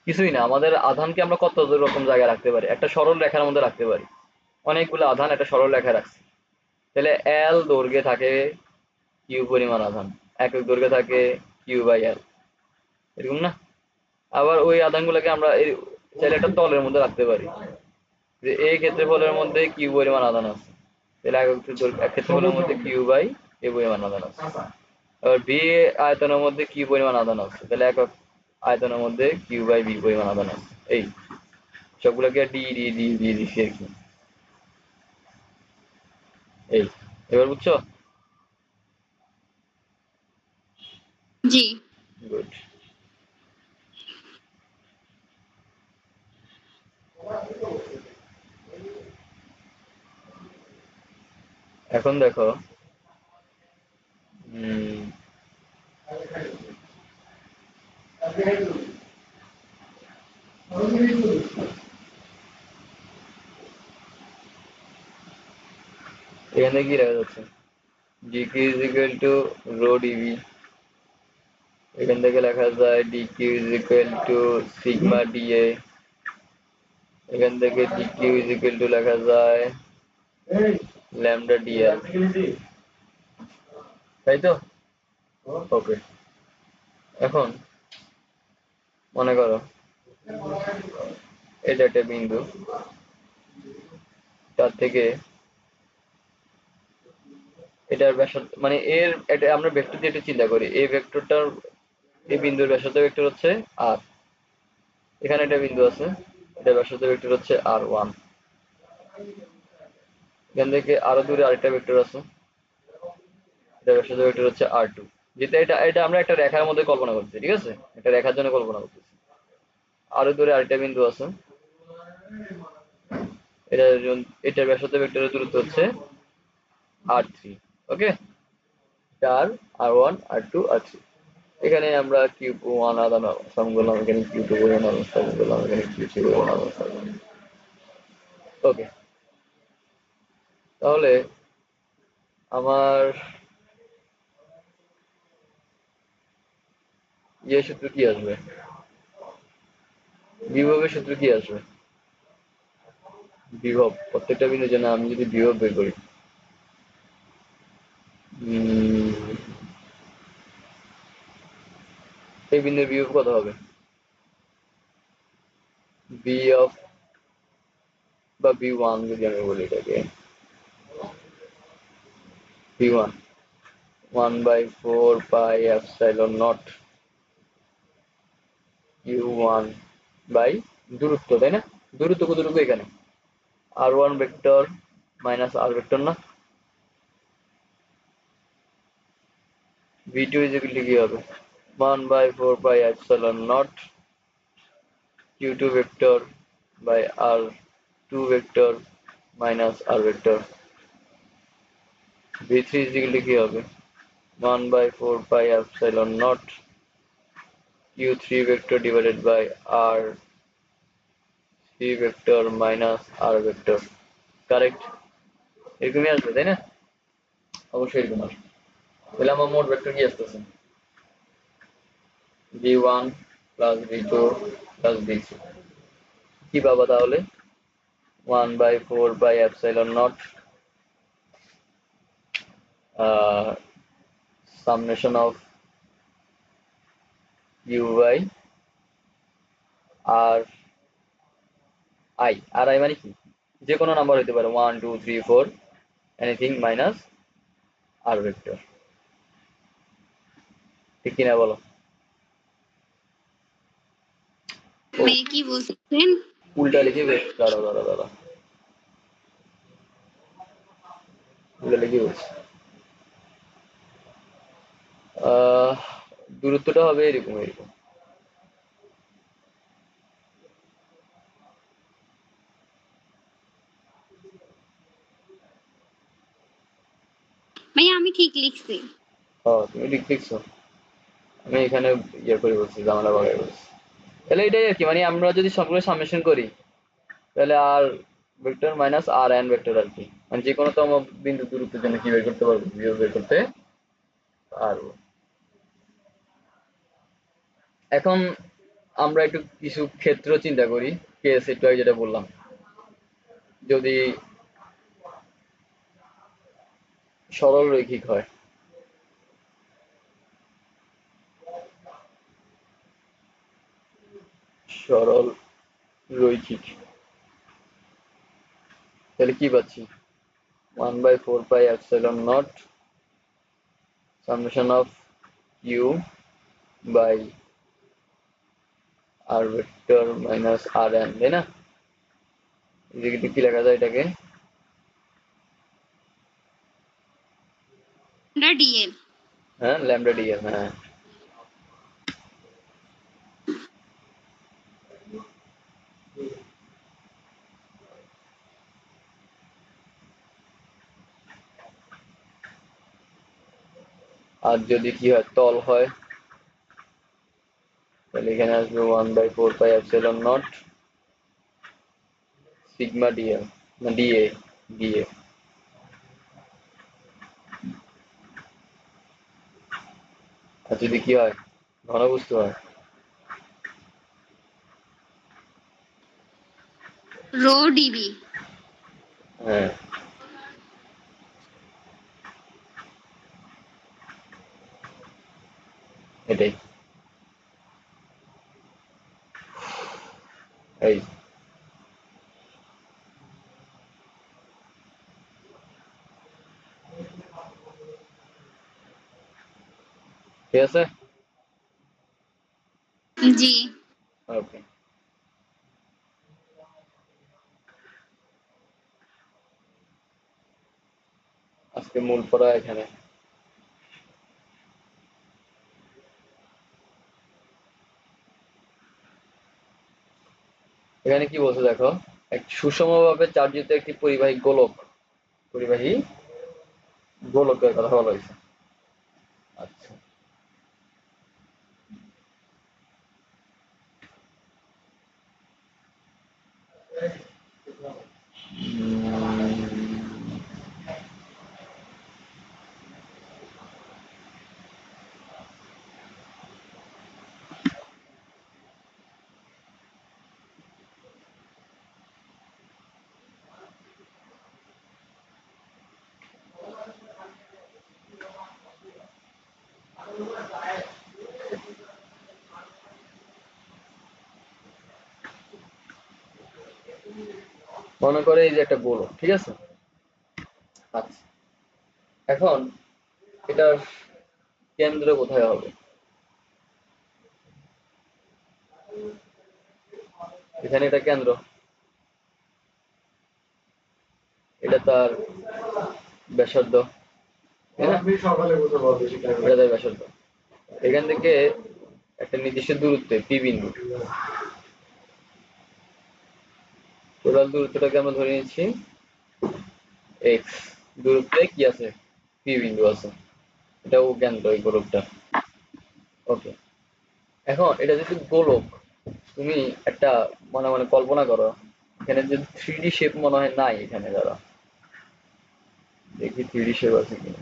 কিছুই না, আমাদের আধানকে আমরা কত রকম জায়গায় রাখতে পারি? একটা সরল রেখার মধ্যে রাখতে পারি। অনেকগুলো আধান একটা সরল রেখায় রাখছি, তাহলে এল দৈর্ঘ্যে থাকে কিউ পরিমাণ আধান, একক দৈর্ঘ্যে থাকে কিউ বাই এল, এরকম না? আবার ওই আধানগুলোকে আমরা চাইলে একটা তলের মধ্যে রাখতে পারি, যে এই ক্ষেত্রফলের মধ্যে কিউ পরিমাণ আধান আছে, তাহলে এক ক্ষেত্রফলের মধ্যে কিউ বাই এ পরিমাণ আধান আছে। আবার বি আয়তনের মধ্যে কিউ পরিমাণ আধান আছে, তাহলে একক আয়তনের মধ্যে কিউ বাই বি পরিমাণ আধান আছে। এই সবগুলোকে ডি ডি ডি দিয়ে দিচ্ছি আর কি। এই, এবার বুঝছো? জি গুড। এখন দেখো, এখানে কি লেখা যাচ্ছে? D Q is equal to rho D V. এখান থেকে লেখা যায় D Q is equal to sigma D A. এখান থেকে ডিকিউ ইজ ইকুয়াল টু লেখা যায় ল্যামডা ডিএল, তাই তো? ওকে, এখন মনে করো এটা একটা বিন্দু, তার থেকে এটার ব্যাসার্ধ, মানে এর এটা আমরা ভেক্টর দিয়ে এটা চিন্তা করি, এই ভেক্টরটার, এই বিন্দুর ব্যাসার্ধ ভেক্টর হচ্ছে আর। এখানে একটা বিন্দু আছে, এটা ব্যাসার্ধ ভেক্টর হচ্ছে আর ওয়ান। এখান থেকে আরো দূরে আরেকটা ভেক্টর আছে, এটা ব্যাসার্ধ ভেক্টর হচ্ছে আর টু। যেটা এটা এটা আমরা একটা রেখার মধ্যে কল্পনা করছি, ঠিক আছে? একটা রেখার জন্য কল্পনা করতেছি। আরো দূরে আরেকটা বিন্দু আছে, এটা এটার ব্যাসার্ধ ভেক্টরের দূরত্ব হচ্ছে আর থ্রি। ওকে, আর আর ওয়ান আর টু আর থ্রি। এখানে আমরা কিউ ওয়ান আদান স্থাপন করলাম, এখানে কিউ টু পরিমাণ আদান স্থাপন করলাম, এখানে কিউ থ্রি পরিমাণ আদান স্থাপন করলাম। ওকে, তাহলে আমার ইয়ে সূত্র কি আসবে? বিভবের সূত্র কি আসবে? বিভব, প্রত্যেকটা বিন্দুর জন্য আমি যদি বিভব বের করি, এই বিন্দুর বিভব কত হবে? বি অফ, বা বি ওয়ান যদি আমি বলি এটাকে, V one, one by four pi epsilon naught U one by দূরত্ব, তাই না? দূরত্ব কতটুকু এখানে? r1 vector minus r vector না, v2 ইজ ইকুয়াল টু কি হবে 1/4 pi epsilon naught q2 vector by r2 vector minus r vector, v3 is equal to কি হবে 1/4 pi epsilon naught q3 vector divided by r3 vector minus r vector. Correct, এরকমই আসবে তাই না? অবশ্যই এরকম আসবে। তাহলে আমার মোট ভেক্টর কি আসতেছে v1 plus v2 plus v3, কি পাবা তাহলে 1/4 pi epsilon naught summation of u by r i মানে কি, যে কোনো নাম্বার হতে পারে 1 2 3 4 এনিথিং মাইনাস r ভেক্টর, ঠিক কিনা বলো? ভাইয়া কি বলছেন? উল্টা লিখে বেশ, দাঁড়াও দাঁড়াও দাঁড়াও, উল্টা লিখে বলছি। দূরত্বটা হবে এরকম এরকম, ভাইয়া আমি ঠিক লিখছি। তুমি ঠিক লিখছো, আমি এখানে ইয়ে করে বলছি, জামালা বাগায় বলছি। তাহলে এটাই আর কি, মানে আমরা যদি সবগুলো সামেশন করি তাহলে আর ভেক্টর মাইনাস আর এন ভেক্টর আর কি, মানে যে কোনো তম বিন্দু দূরত্বের জন্য কি বের করতে পারবো, বিয়োগ বের করতে পারবো। এখন আমরা একটু কিছু ক্ষেত্র চিন্তা করি, কেস একটু আগে যেটা বললাম, যদি সরল রৈখিক হয়, সরল রৈখিক, তাহলে কি পাচ্ছি 1/4 pi epsilon naught summation of u by r vector minus rn, তাই না? এদিকে কি লেখা যায় এটাকে, ডিএল। হ্যাঁ ল্যামডা ডিএল, হ্যাঁ আর যদি কি হয় তল হয় তাহলে এখানে আসবে 1/4 pi epsilon naught sigma DL, না ডিএ, ডিএ। আর যদি কি হয় ঘনবস্তু হয়, রো ডিবি। হ্যাঁ এটাই, এই ঠিক আছে, জি। ওকে। আজকে মূল পড়া এখানে। এখানে কি বলছে দেখো, এক সুষমভাবে চার্জিত একটি পরিবাহী গোলক, পরিবাহী গোলকের কথা বলা হয়েছে। আচ্ছা, মনে করে এই যে একটা গোলক, ঠিক আছে? আচ্ছা, এখন এটার কেন্দ্র কোথায় হবে? এখানে এটা কেন্দ্র, এটা তার ব্যাসার্ধ, তাই না? এটা তার ব্যাসার্ধ। এখান থেকে একটা নির্দিষ্ট দূরত্বে পি বিন্দু, টোটাল দূরত্বটাকে আমরা ধরে নিচ্ছি এক্স দূরত্বে কি আছে, পি বিন্দু আছে। এটাও জ্ঞান এই গোলকটা। ওকে, এখন এটা যদি গোলক, তুমি একটা মনে মনে কল্পনা করো, এখানে যদি 3D শেপ মনে হয় নাই এখানে, দাঁড়া দেখি 3D শেপ আছে কিনা।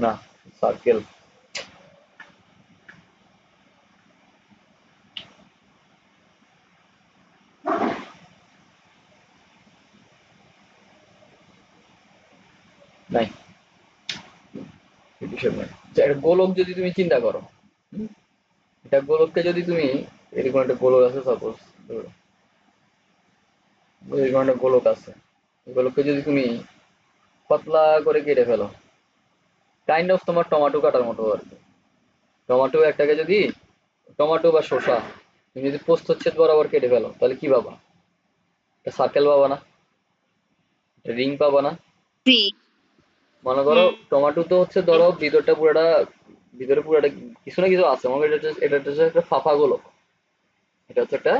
না, সার্কেল নাই, 3D শেপ নাই। আচ্ছা, একটা গোলক যদি তুমি চিন্তা করো, এটা গোলককে যদি তুমি, এরকম একটা গোলক আছে সাপোজ, এরকম একটা গোলক আছে, গোলককে যদি তুমি পাতলা করে কেটে ফেলো, কাইন্ড অফ তোমার টমেটো কাটার মতো আর কি। টমেটো একটাকে যদি, টমেটো বা শসা তুমি যদি প্রস্থচ্ছেদ বরাবর কেটে ফেলো, তাহলে কি পাবা? একটা সার্কেল পাবা না? একটা রিং পাবা না? জি। মনে করো টমেটো তো হচ্ছে, ধরো ভিতরটা পুরোটা, ভিতরে পুরোটা কিছু না কিছু আছে, মনে করো এটা হচ্ছে একটা ফাঁপা গোলক, এটা হচ্ছে একটা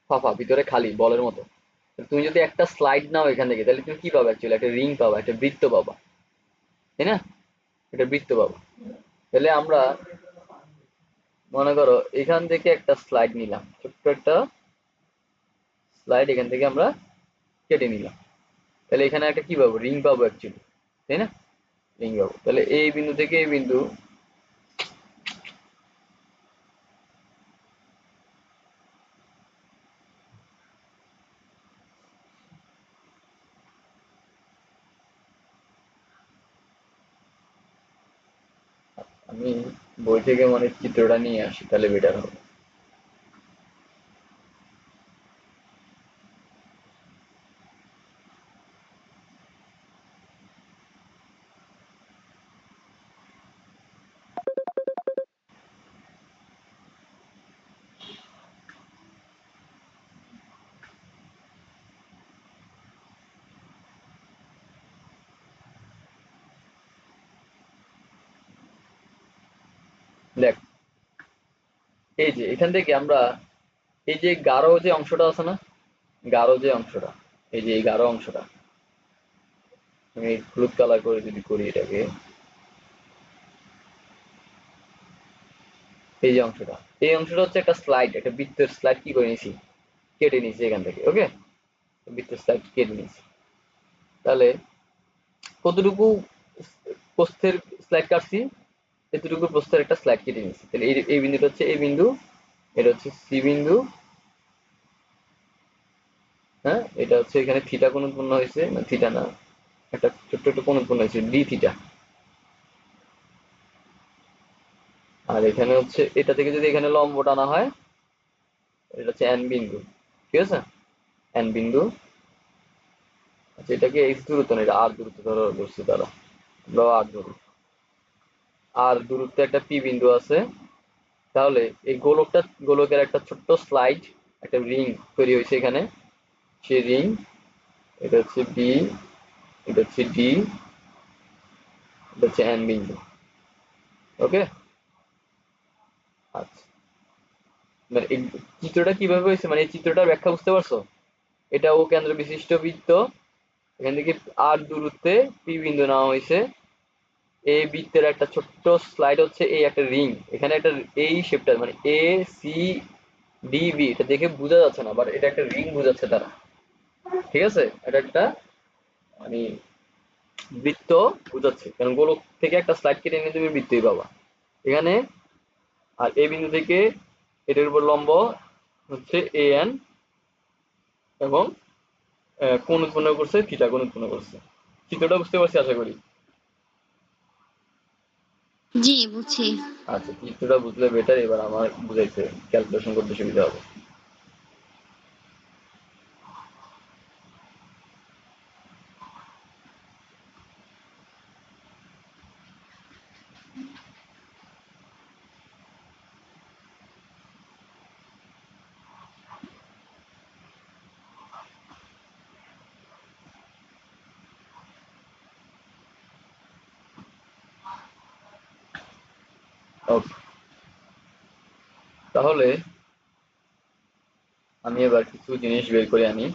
ফাঁপা, ভিতরে খালি বলের মতো। তুমি যদি একটা স্লাইড নাও এখান থেকে, তাহলে তুমি কি পাবা? অ্যাকচুয়ালি একটা রিং পাবা, একটা বৃত্ত পাবা, তাই না? এটা বৃত্ত পাবা। তাহলে আমরা মনে করো এখান থেকে একটা স্লাইড নিলাম, ছোট্ট একটা স্লাইড এখান থেকে আমরা কেটে নিলাম, তাহলে এখানে একটা কি পাবো? রিং পাবো অ্যাকচুয়ালি, তাই না? রিং পাবো। তাহলে এই বিন্দু থেকে এই বিন্দু, আমি বই থেকে মানে চিত্রটা নিয়ে আসি, তাহলে বেটার হবে। দেখ, এই যে এখান থেকে আমরা, এই যে গাঢ় যে অংশটা আছে না, গাঢ় যে অংশটা, এই যে এই গাঢ় অংশটা, আমি হলুদ কালার করে যদি করি এটাকে, এই যে অংশটা, এই অংশটা হচ্ছে একটা স্লাইড, একটা বৃত্তের স্লাইড কি করে নিয়েছি, কেটে নিয়েছি এখান থেকে। ওকে, বৃত্তের স্লাইড কেটে নিয়েছি। তাহলে কতটুকু প্রস্থের স্লাইড কাটছি, এতটুকু প্রস্থের একটা স্লাইড কেটে নিয়েছি। তাহলে এই বিন্দুটা হচ্ছে এই বিন্দু, এটা হচ্ছে সি বিন্দু, হ্যাঁ, এটা হচ্ছে এখানে থিটা কোণ উৎপন্ন হয়েছে, না থিটা না, একটা ছোট্ট একটা কোণ উৎপন্ন হয়েছে ডি থিটা। আর এখানে হচ্ছে এটা থেকে যদি এখানে লম্ব টানা হয়, এটা হচ্ছে এন বিন্দু, ঠিক আছে? এন বিন্দু। আচ্ছা, এটাকে এক্স দূরত্ব না, এটা আর দূরত্ব ধরো, ধরছি তারা, আমরা আর ধরি, আর দূরত্বে একটা পি বিন্দু আছে। তাহলে এই গোলকটা, গোলকের একটা ছোট্ট স্লাইড, একটা রিং তৈরি হয়েছে এখানে, সেই রিং, এটা হচ্ছে বি, এটা হচ্ছে ডি, এটা হচ্ছে এন বিন্দু। ওকে, আচ্ছা, মানে এই চিত্রটা কিভাবে হয়েছে, মানে এই চিত্রটার ব্যাখ্যা বুঝতে পারছো? এটা ও কেন্দ্র বিশিষ্ট বৃত্ত, এখান থেকে আর দূরত্বে পি বিন্দু নেওয়া হয়েছে, এই বৃত্তের একটা ছোট্ট স্লাইড হচ্ছে এই একটা রিং, এখানে একটা, এই শেপটা মানে এ সি ডি বি, এটা দেখে বোঝা যাচ্ছে না, বাট এটা একটা রিং বোঝাচ্ছে তারা, ঠিক আছে? এটা একটা মানে বৃত্ত বোঝাচ্ছে, কারণ গোলক থেকে একটা স্লাইড কেটে নিয়ে তুমি বৃত্তই পাবা এখানে। আর এই বিন্দু থেকে এটার উপর লম্ব হচ্ছে এ এন, এবং কোণ উৎপন্ন করছে থিটা কোণ উৎপন্ন করছে। চিত্রটা বুঝতে পারছি আশা করি। জি, বুঝছি। আচ্ছা, চিত্রটা বুঝলে বেটার, এবার আমার বুঝাইতে ক্যালকুলেশন করতে সুবিধা হবে। ওকে, তাহলে আমি এবার কিছু জিনিস বের করে আনি।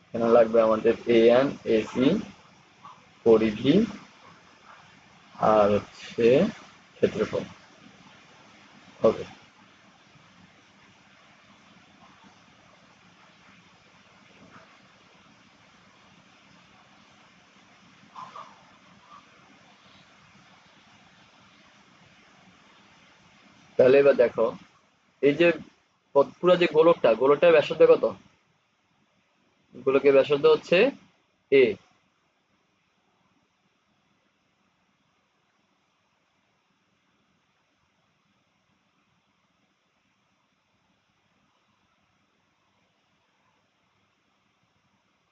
এখানে লাগবে আমাদের এন, এসি, পরিধি আর হচ্ছে ক্ষেত্রফল। ওকে, তাহলে এবার দেখো, এই যে পুরো যে গোলকটার ব্যাসার্ধ কত? গোলকের ব্যাসার্ধ হচ্ছে এ।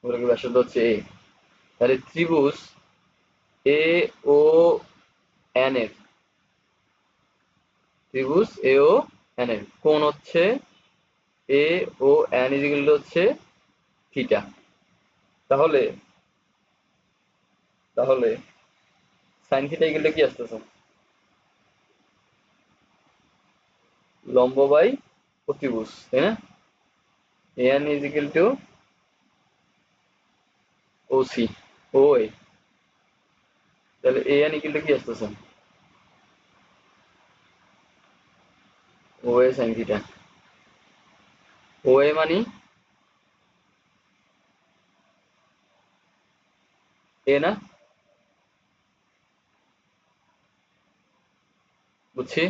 গোলকের ব্যাসার্ধ হচ্ছে এ। তাহলে ত্রিভুজ এ ও এন এর ত্রিভুজ এ ও এন এর কোণ হচ্ছে এ ও এন ইজিক্যাল হচ্ছে থিটা। তাহলে তাহলে সাইন থিটা ইকুয়াল কি আসতেছে? লম্ব বাই অতিভুজ, তাই না? এন ইজিক্যাল টু ও সি, ও এ। তাহলে এ এন ইকুয়াল কি আসতেছে? ও এ সাইন থিটা। ও এ মানে এ না? বুঝছি।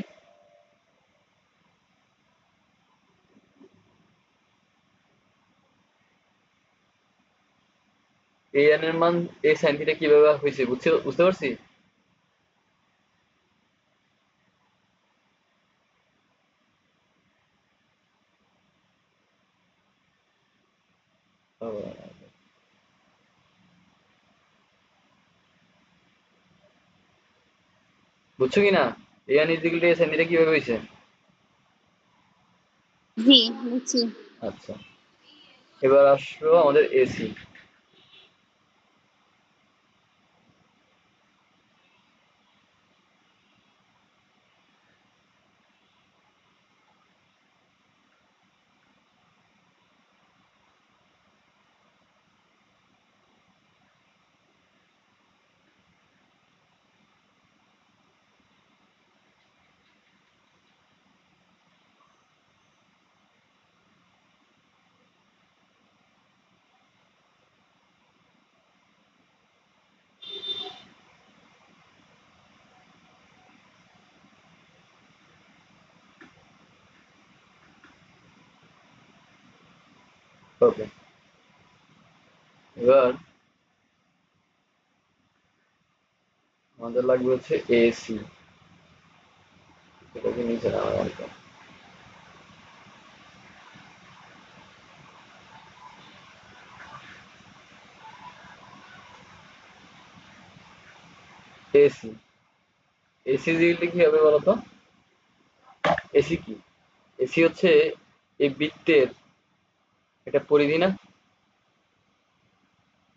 এ এন এর মান এ সাইন থিটা কিভাবে হয়েছে বুঝতে পারছি। বুঝছো কি না? A N equal to A sine theta কিভাবে হয়েছে? জি, বুঝছি। আচ্ছা, এবার আসলো আমাদের এসি। ওকে, এবার আমাদের লাগবে হচ্ছে এসি। এটাকে নিচে নামাই আর কি। এসি এসি ইজিক্যাল কি হবে বলতো? এসি কি? এসি হচ্ছে এই বৃত্তের একটা পরিধি না?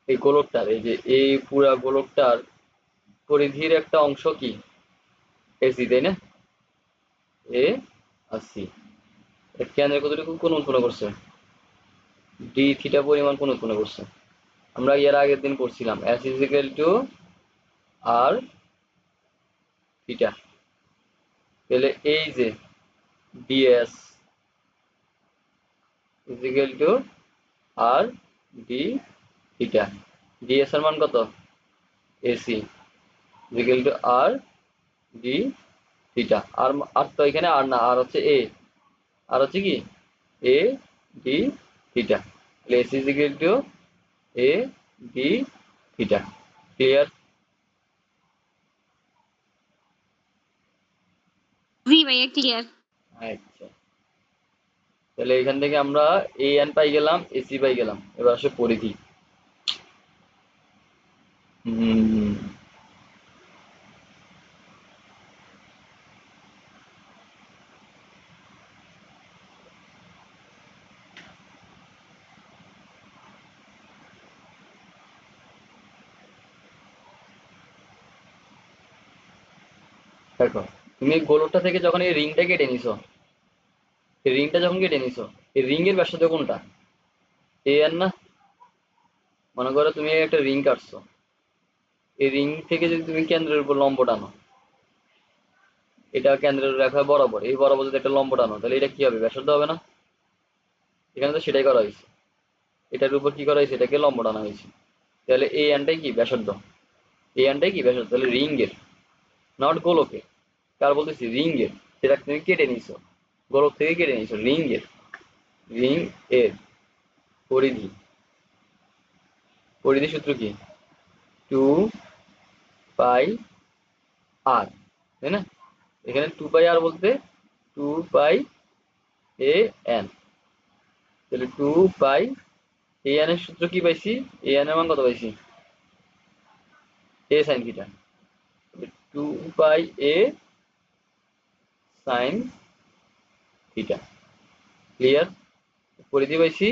এই গোলকটার, এই যে এই পুরা গোলকটার পরিধির একটা অংশ কি এসি, তাই না? এ আর সি। কেন্দ্রে কতটুকু কোণ উৎপন্ন করছে? ডি থিটা পরিমাণ কোণ উৎপন্ন করছে। আমরা এর আগের দিন করছিলাম S is equal two r theta. তাহলে এই যে DS is equal two r d theta. DS এর মান কত? AC is equal two r d theta. আর আর তো এখানে আর না, আর হচ্ছে এ, আর হচ্ছে কি A D theta. S is equal to A D theta. Clear? জি ভাইয়া, ক্লিয়ার। আচ্ছা, তাহলে এখান থেকে আমরা এ এন পাই গেলাম, এসি পাই গেলাম। এবার আসে পরিধি। হুম, দেখো তুমি গোলকটা থেকে যখন এই রিংটা কেটে নিছো, এই রিংটা যখন কেটে নিছো, এই রিং এর ব্যাসার্ধ কোনটা? এ আর না? মনে করো তুমি একটা রিং কাটছো, এই রিং থেকে যদি তুমি কেন্দ্রের উপর লম্ব টানো, এটা কেন্দ্রের রেখা বরাবর, এই বরাবর যদি একটা লম্ব টানো, তাহলে এটা কি হবে? ব্যাসার্ধ হবে না? এখানে তো সেটাই করা হয়েছে, এটার উপর কি করা হয়েছে? এটাকে লম্ব টানা হয়েছে। তাহলে এই এনটাই কি? ব্যাসার্ধ। এই এনটাই কি? ব্যাসার্ধ। তাহলে রিং এর, নট গোলকের। কার বলতেছি? রিং এর। সেটা তুমি কেটে নিছো, গোলক থেকে কেটে নিছো, রিং এর। রিং এর পরিধি, পরিধি সূত্র কি? 2 পাই আর, তাই না? এখানে 2 পাই আর বলতে 2 পাই a n। তাহলে 2 পাই a n এর সূত্র কি পাইছি? a n এর মান কত পাইছি? a sin theta. 2 pi a sin theta. Clear? পরিধি পাইছি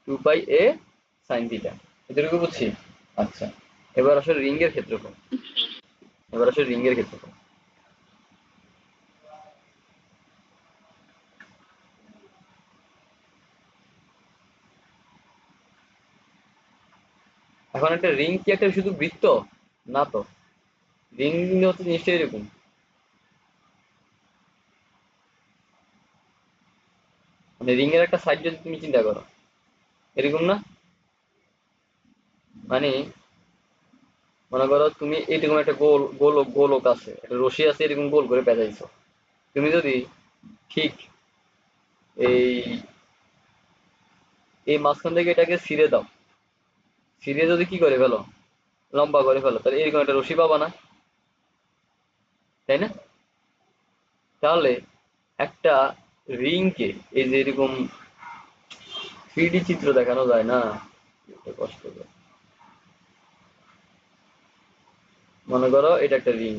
2 পাই a sin থিটা। এটুকু বুঝছি? আচ্ছা, এবার আসলে রিং এর ক্ষেত্রফল। এবার আসলে রিং এর ক্ষেত্রফল। এখন একটা রিং কি একটা শুধু বৃত্ত? না তো। রিং হচ্ছে জিনিসটা এরকম, মানে রিং এর একটা সাইড যদি তুমি চিন্তা করো, এরকম না? মানে মনে করো তুমি এরকম একটা গোলক আছে, একটা রশি আছে, এরকম গোল করে পেঁচাইছো। তুমি যদি ঠিক এই এই মাঝখান থেকে এটাকে ছিঁড়ে দাও, ছিঁড়ে যদি কি করে ফেলো, লম্বা করে ফেলো, তাহলে এরকম একটা রশি পাবা না? তাই না? তাহলে একটা রিংকে এই যে এরকম 3D চিত্র দেখানো যায় না, এটা কষ্ট করে। মনে করো এটা একটা রিং,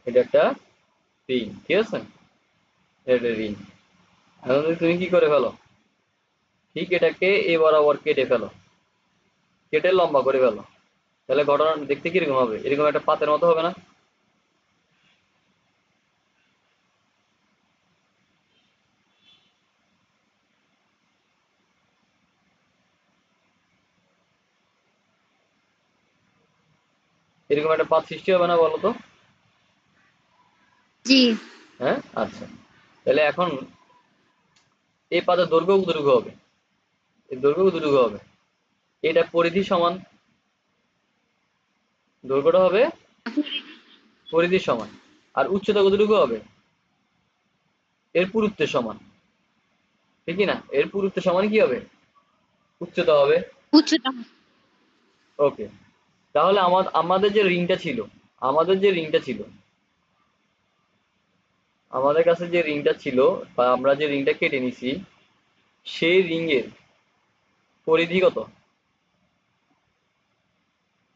এটা একটা রিং, ঠিক আছে? এটা একটা রিং। এখন যদি তুমি কি করে ফেলো, ঠিক এটাকে এ বরাবর কেটে ফেলো, কেটে লম্বা করে ফেলো, তাহলে ঘটনা দেখতে কিরকম হবে? এরকম একটা পাতের মতো হবে না? এরকম একটা পাত সৃষ্টি হবে না, বলো তো? জি। হ্যাঁ, আচ্ছা। তাহলে এখন এই পাতের দৈর্ঘ্য কতটুকু হবে? এই দৈর্ঘ্য কতটুকু হবে? এটা পরিধি সমান, দৈর্ঘ্যটা হবে পরিধির সমান। আর উচ্চতা কতটুকু হবে? এর পুরুত্বের সমান, ঠিক না? এর পুরুত্বের সমান কি হবে? উচ্চতা হবে। উচ্চতা। ওকে, তাহলে আমাদের যে রিংটা ছিল, আমাদের যে রিংটা ছিল, আমাদের কাছে যে রিংটা ছিল, বা আমরা যে রিংটা কেটে নিছি, সেই রিং এর পরিধি কত?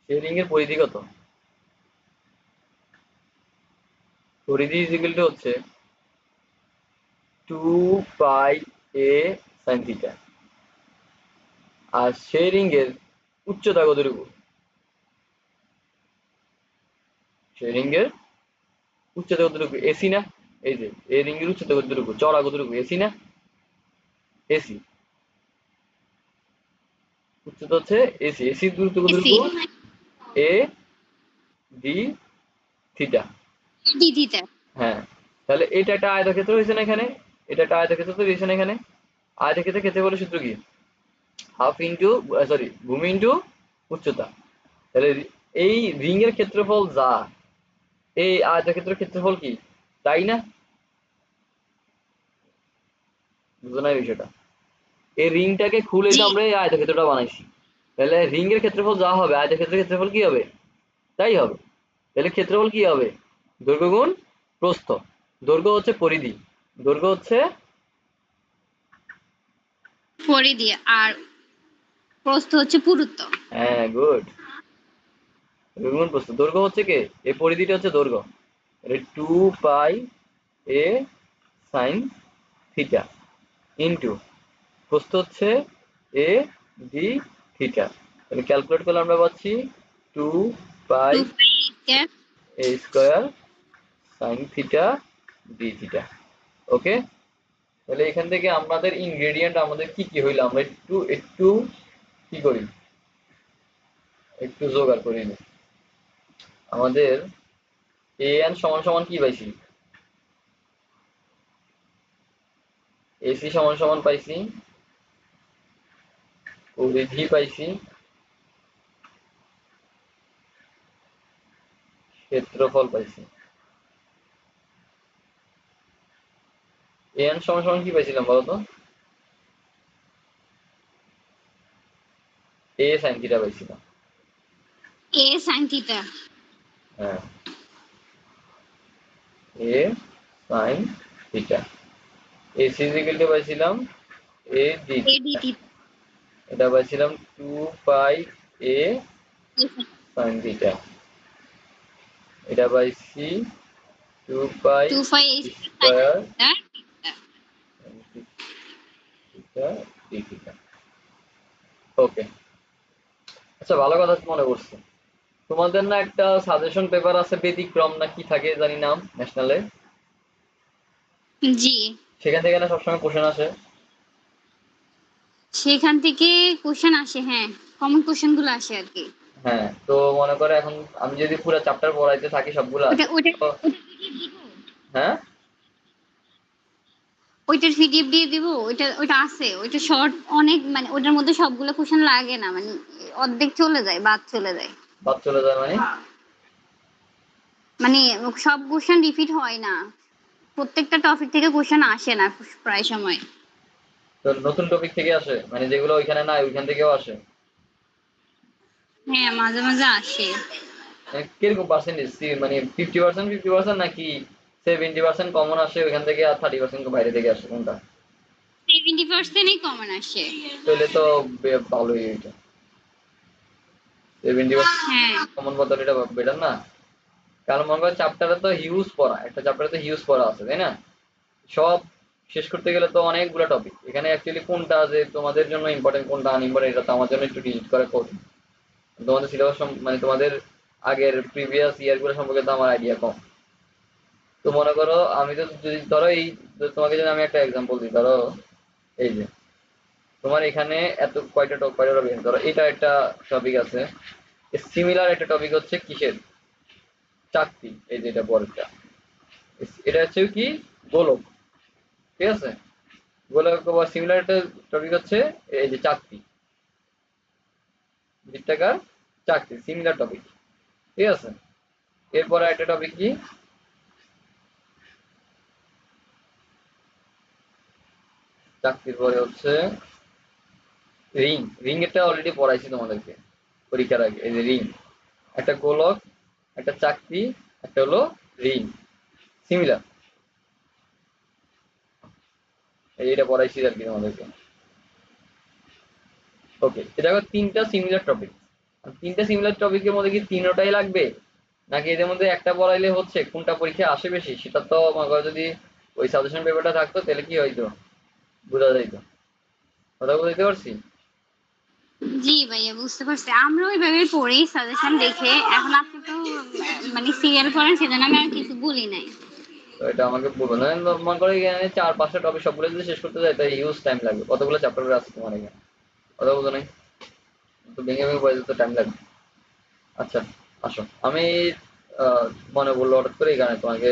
সেই রিং এর পরিধি কত? পরিধি ইজ ইকুয়াল টু হচ্ছে 2 পাই a sin থিটা। আর সেই রিং এর উচ্চতা কতটুকু? সেই রিং এর উচ্চতা কতটুকু? এসি না? এই যে এই রিং এর উচ্চতা কতটুকু, চড়া কতটুকু? এসি না? এসি। উচ্চতা হচ্ছে এসি, এসির দূরত্ব এসি। কতটুকু? এ ডি থিটা। D theta. হ্যাঁ, তাহলে এটা একটা আয়তক্ষেত্র হয়েছে না এখানে? এটা একটা আয়তক্ষেত্র তৈরি হয়েছে না এখানে? আয়তক্ষেত্রের ক্ষেত্রফলের সূত্র কি? হাফ ইন্টু, সরি, ভূমি ইন্টু উচ্চতা। তাহলে এই রিং এর ক্ষেত্রফল যা, এই আয়তক্ষেত্রের ক্ষেত্রফল কি তাই না? বুঝো না এই বিষয়টা? এই রিংটাকে খুলে তো জি। আমরা এই আয়তক্ষেত্রটা বানাইছি। তাহলে রিং এর ক্ষেত্রফল যা হবে, আয়তক্ষেত্রের ক্ষেত্রফল কি হবে? তাই হবে। তাহলে ক্ষেত্রফল কি হবে? দৈর্ঘ্য গুণ প্রস্থ। দৈর্ঘ্য হচ্ছে পরিধি, দৈর্ঘ্য হচ্ছে, পরিধি আর প্রস্থ হচ্ছে পুরুত্ব। হ্যাঁ গুড, দৈর্ঘ্য গুণ প্রস্থ। দৈর্ঘ্য হচ্ছে কে? এই পরিধিটা হচ্ছে দৈর্ঘ্য, two pi A sine theta into প্রস্থ হচ্ছে এ ডি থিটা। তাহলে ক্যালকুলেট করলে আমরা পাচ্ছি two pi 2 A square sine theta D theta. Okay, তাহলে এখান থেকে আমাদের ইনগ্রেডিয়েন্ট আমাদের কি কি হইলো, আমরা একটু একটু কি করি, একটু জোগাড় করি নি। আমাদের এ এন সমান সমান কি পাইছি, এসি সমান সমান পাইছি, পরিধি পাইছি, ক্ষেত্রফল পাইছি। এ এন সমান সমান কি পাইছিলাম বলতো, এ সাইন থিটা পাইছিলাম। a sin theta হ্যাঁ, A sine theta. AC equal to পাইছিলাম A D a d theta, theta এটা পাইছিলাম two pi A sine theta, এটা পাইছি two pi 2 pi a sin square theta theta D theta. Okay, আচ্ছা ভালো কথা মনে করছো। তোমাদের না একটা সাজেশন পেপার আছে ব্যতিক্রম না কি থাকে জানি নাম, ন্যাশনালে, জি সেখান থেকে না সবসময় কোশ্চেন আসে। সেখান থেকে কোশ্চেন আসে, হ্যাঁ কমন কোশ্চেন গুলো আসে আর কি। হ্যাঁ, তো মনে করে এখন আমি যদি পুরো চ্যাপ্টার পড়াইতে থাকি সবগুলা, ওটা ওটা তো হ্যাঁ ওইটার পিডিএফ দিয়ে দিব, ওইটা ওইটা আছে, ওইটা শর্ট অনেক, মানে ওটার মধ্যে সবগুলো কোশ্চেন লাগে না, মানে অর্ধেক চলে যায়, বাদ চলে যায়। বাদ চলে যায় মানে, মানে সব কোশ্চেন রিপিট হয় না, প্রত্যেকটা টপিক থেকে কোশ্চেন আসে না প্রায় সময়। তো নতুন টপিক থেকে আসে মানে যেগুলো ওইখানে নাই ওইখান থেকেও আসে। হ্যাঁ মাঝে মাঝে আসে। মানে কিরকম পার্সেন্টেজ, মানে 50% নাকি 70% কমন আসে ওইখান থেকে আর 30% বাইরে থেকে আসে, কোনটা? 70%-ই কমন আসে। তাহলে তো ভালোই, এটা 70% হ্যাঁ কমন বদল, এটা বেটার না? কারণ মনে করো চ্যাপ্টারে তো হিউজ পড়া, একটা চ্যাপ্টারে তো হিউজ পড়া আছে তাই না, সব শেষ করতে গেলে তো অনেকগুলো টপিক। এখানে অ্যাকচুয়ালি কোনটা যে তোমাদের জন্য ইম্পর্টেন্ট কোনটা আনইম্পর্টেন্ট এটা তো আমার জন্য একটু ডিলিট করে কঠিন। তোমাদের সিলেবাস মানে তোমাদের আগের প্রিভিয়াস ইয়ার গুলো সম্পর্কে তো আমার আইডিয়া কম। তো মনে করো আমি তো যদি ধরো এই, তোমাকে যদি আমি একটা এক্সাম্পল দিই, ধরো এই যে তোমার এখানে এত কয়টা কয়টা টপিক, ধরো এটা একটা টপিক আছে, সিমিলার একটা টপিক হচ্ছে কিসের, চাকতি, এই যে এটা পরেরটা, এটা হচ্ছে কি গোলক, ঠিক আছে, গোলক বা সিমিলার একটা টপিক হচ্ছে এই যে চাকতি, বৃত্তাকার চাকতি, সিমিলার টপিক, ঠিক আছে। এরপরে একটা টপিক কি, চাকতির পরে হচ্ছে রিং, রিং এটা অলরেডি পড়াইছি তোমাদেরকে পরীক্ষার আগে, এই যে রিং, একটা গোলক, একটা চাকতি, একটা হলো রিং, সিমিলার, এটা পড়াইছি আর কি তোমাদেরকে। ওকে, এটা দেখো তিনটা সিমিলার টপিক, তিনটা সিমিলার টপিকের মধ্যে কি তিনটাই লাগবে নাকি এদের মধ্যে একটা পড়াইলে হচ্ছে, কোনটা পরীক্ষায় আসে বেশি সেটা তো মনে করো যদি ওই সাজেশন পেপারটা থাকতো তাহলে কি হইতো, বোঝা যাইতো। কথা বুঝতে পারছি? জি ভাইয়া বুঝতে পারছি, আমরা ওইভাবে পড়ি সাজেশন দেখে। এখন আপনি তো মানে সিরিয়াল করেন, সেজন্য আমি আর কিছু বলি নাই। তো এটা আমাকে বলবো না, মনে করো এখানে 4-5টা টপিক সবগুলো যদি শেষ করতে যায় তাই হিউজ টাইম লাগবে, কতগুলো চ্যাপ্টার আছে তোমার এখানে, কথা বুঝো নাই, তো ভেঙে ভেঙে পড়ে যেতে টাইম লাগবে। আচ্ছা, আসো আমি মনে বললো হঠাৎ করে এই কারণে তোমাকে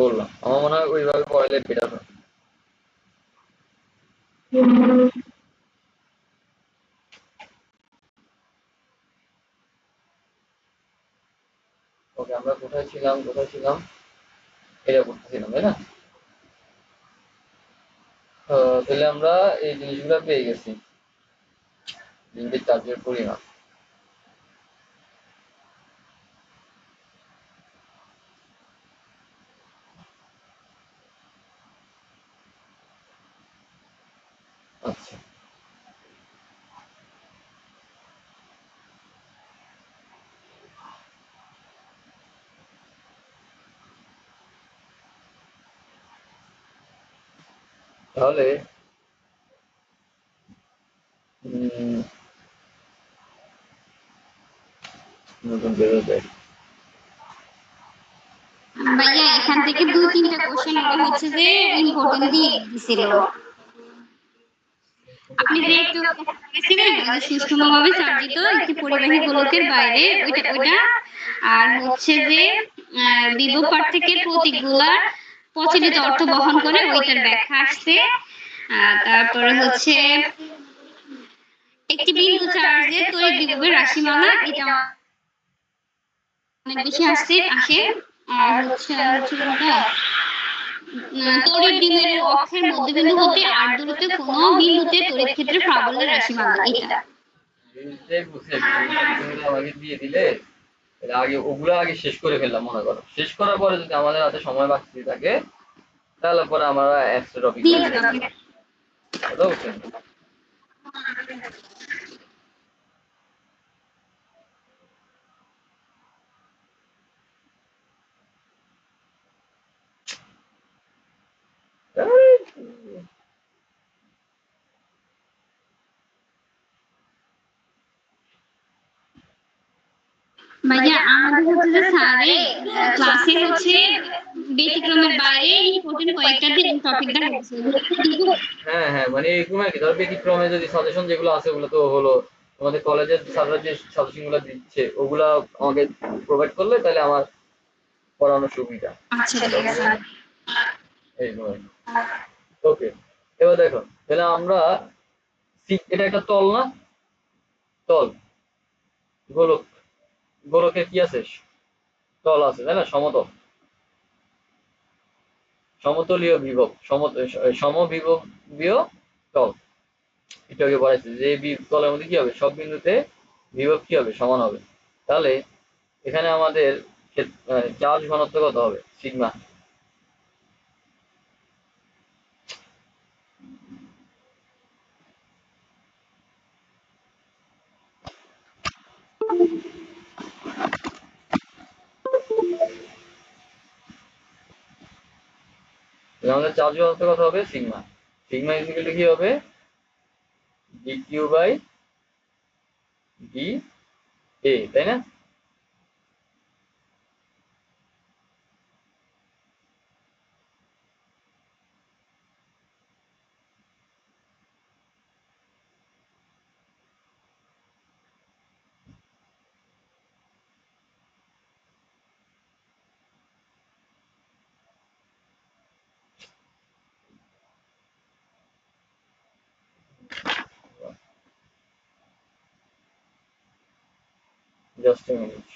বললাম, আমার মনে হয় ওইভাবে পড়াইলে বেটার হয়। ওকে, আমরা কোথায় ছিলাম, এটা করতেছিলাম তাই না? তাহলে আমরা এই জিনিসগুলো পেয়ে গেছি, লিঙ্কের চার্জের পরিমাণ। আচ্ছা, তাহলে উম, নতুন বেরো যায়। ভাইয়া এখান থেকে 2-3টা কোশ্চেন ওরা হচ্ছে যে ইম্পর্টেন্ট দিয়ে দিছিল। আপনি যে একটু বলেছিলেন যে সুষমভাবে চালিত একটি পরিবাহী গোলকের বাইরে ওইটা আর হচ্ছে যে বিভব পার্থক্যের প্রতীকগুলা প্রচলিত অর্থ বহন করে ওইটার ব্যাখ্যা আসছে। তারপরে হচ্ছে একটি বিন্দু চার্জে তড়িৎ বিভবের রাশিমালা এটা অনেক বেশি আসে। আর হচ্ছে কোনটা তড়িৎ দ্বিমেরু অক্ষের মধ্যবিন্দু হতে আর দূরত্বে কোনো বিন্দুতে তড়িৎ ক্ষেত্রে প্রাবল্যের রাশিমালা এটা। আমাকে দিয়ে দিলে আগে ওগুলো আগে শেষ করে ফেললাম, মনে করো শেষ করার পরে যদি আমাদের হাতে সময় বাকি থাকে তাহলে পরে আমরা এক্সট্রা টপিক কথা বুঝছেন। ভাইয়া আমাদের হচ্ছে যে স্যারে ক্লাসে হচ্ছে ব্যতিক্রমের বাইরে ইম্পর্টেন্ট কয়েকটা টপিক দেখাচ্ছে। হ্যাঁ হ্যাঁ, মানে এরকম আর কি, ধর ব্যতিক্রমে যদি সাজেশন যেগুলো আছে ওগুলো তো হলো আমাদের কলেজের স্যাররা যে সাজেশন গুলো দিচ্ছে ওগুলা আমাকে প্রোভাইড করলে তাহলে আমার পড়ানোর সুবিধা। আচ্ছা ঠিক আছে। এই নয়। ওকে, এবার দেখো তাহলে আমরা এটা একটা তল না, তল গোলক, গোলকের কি আছে, তল আছে তাই না, সমতল, সমতলীয় বিভব, সমবিভবীয় তল। একটু আগে বলেছি যে তলের মধ্যে কি হবে, সব বিন্দুতে বিভব কি হবে, সমান হবে। তাহলে এখানে আমাদের চার্জ ঘনত্ব কত হবে, সিগমা। আমাদের চার্জ ঘনত্ব কত হবে, সিগমা। সিগমা ইকুয়াল টু কি হবে, D Q by D A, তাই না। Just a minute.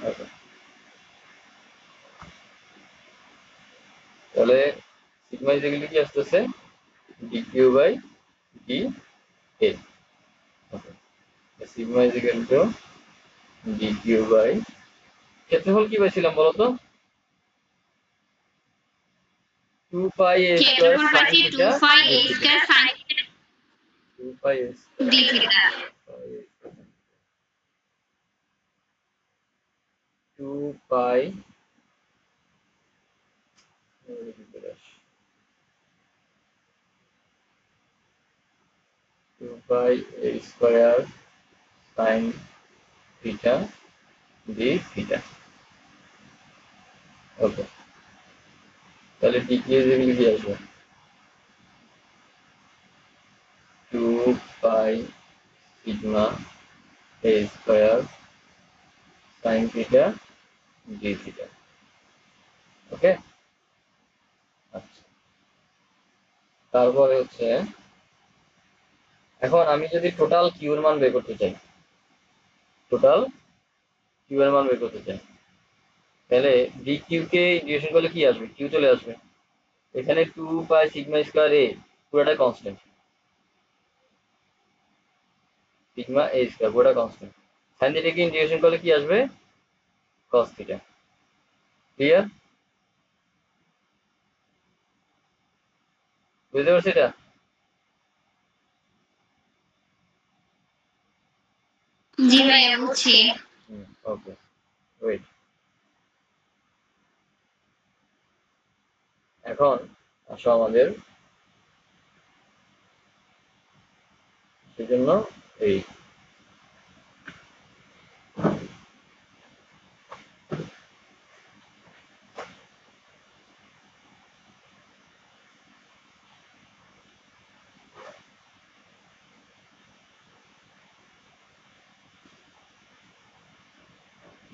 আচ্ছা, তাহলে সিগমা ইজ ইকুয়াল টু কি আসতেছে D Q by D A. Okay, sigma is equal to D Q by, ক্ষেত্রফল কি পাইছিলাম বলতো? 2 পাই a স্কয়ার ক্ষেত্রফল sin পাইছি 2 theta pi d a theta. Square sin 2 pi a d theta. Square 2 pi 2 pi a square sin theta d theta. Okay, তাহলে d কি এগুলি কি আসবে? 2 pi sigma a square sin theta d theta. Okay, আচ্ছা, তারপরে হচ্ছে এখন আমি যদি টোটাল কিউ এর মান বের করতে চাই, টোটাল কিউ এর মান বের করতে চাই, তাহলে ডি কিউ কে ইন্টিগ্রেশন করলে কি আসবে? কিউ চলে আসবে। এখানে 2 পাই সিগমা স্কয়ার এ পুরোটা কনস্ট্যান্ট, সিগমা এ স্কয়ার পুরোটা কনস্ট্যান্ট। সাইন থিটা কে ইন্টিগ্রেশন করলে কি আসবে? cos theta. ক্লিয়ার? বুঝতে পারছি এটা? জি ভাইয়া বুঝছি। ওকে, ওয়েট। এখন আসো আমাদের সেজন্য এই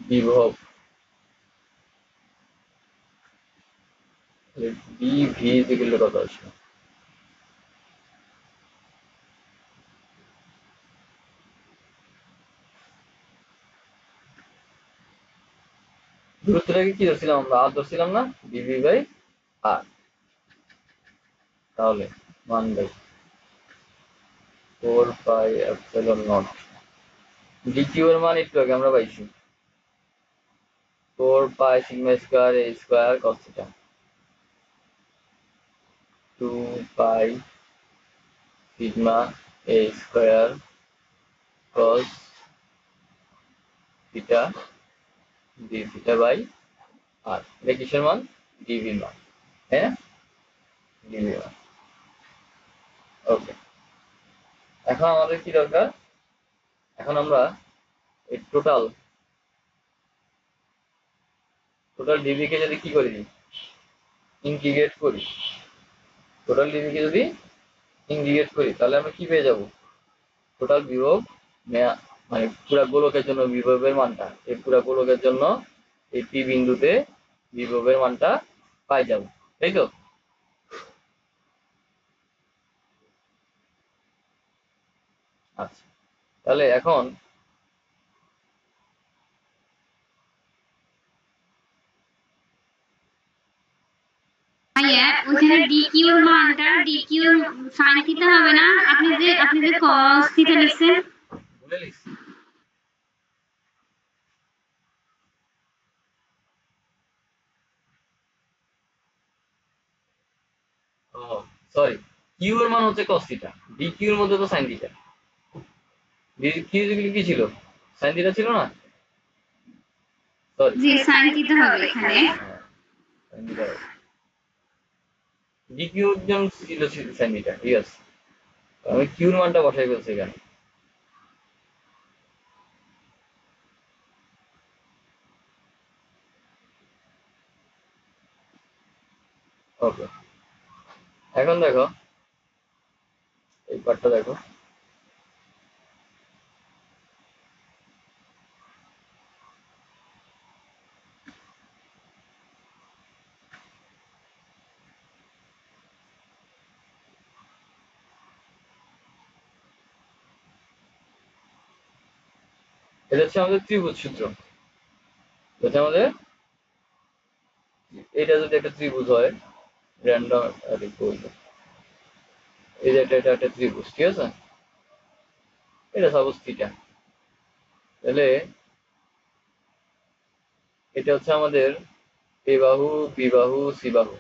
বিভব ডি ভি ইকুয়াল টু কত আসবে? দূরত্বটাকে কি ধরছিলাম আমরা? আর ধরছিলাম না? ডিভি বাই আর। তাহলে 1 by 4 pi epsilon nought. D q এর মান একটু আগে আমরা পাইছি 4 pi sigma square a square cos theta. 2 pi sigma a square cos theta D theta by r. এটা কিসের মান? ডিভি মান, হ্যাঁ, ডিভি মান। ওকে, এখন আমাদের কি দরকার? এখন আমরা এই টোটাল টোটাল ডিভি কে যদি কি করে দিই, ইন্টিগ্রেট করি, টোটাল ডিভি কে যদি ইন্টিগ্রেট করি তাহলে আমরা কি পেয়ে যাব? টোটাল বিভব মানে পুরা গোলকের জন্য বিভবের মানটা, এই পুরা গোলকের জন্য এই পি বিন্দুতে বিভবের মানটা পাই যাব, তাই তো? আচ্ছা, তাহলে এখন ভাইয়া ওইখানে ডিকিউ এর মানটা ডিকিউ সাইন থিটা হবে না? আপনি যে cos থিটা লিখছেন। ভুলে লিখছি। ও সরি, কিউ এর মান হচ্ছে cos থিটা, ডি কিউ এর মধ্যে তো sin থিটা। ডি কিউ কি ছিল? sin থিটা ছিল না? সরি, জি সাইন থিটা হবে এখানে। sin থিটা হবে। ডি কিউ এর জন্য ছিল sin থিটা, ঠিক আছে। আমি কিউর মানটা বসাই ফেলছি এখানে। ওকে, এখন দেখো এই পার্টটা দেখো। এটা হচ্ছে আমাদের ত্রিভুজ সূত্র। এটা আমাদের, এটা যদি একটা ত্রিভুজ হয় র্যান্ডম এই যে এটা একটা ত্রিভুজ, ঠিক আছে? এটা সাপোজ থিটা। তাহলে এটা হচ্ছে আমাদের এ বাহু, বি বাহু, সি বাহু।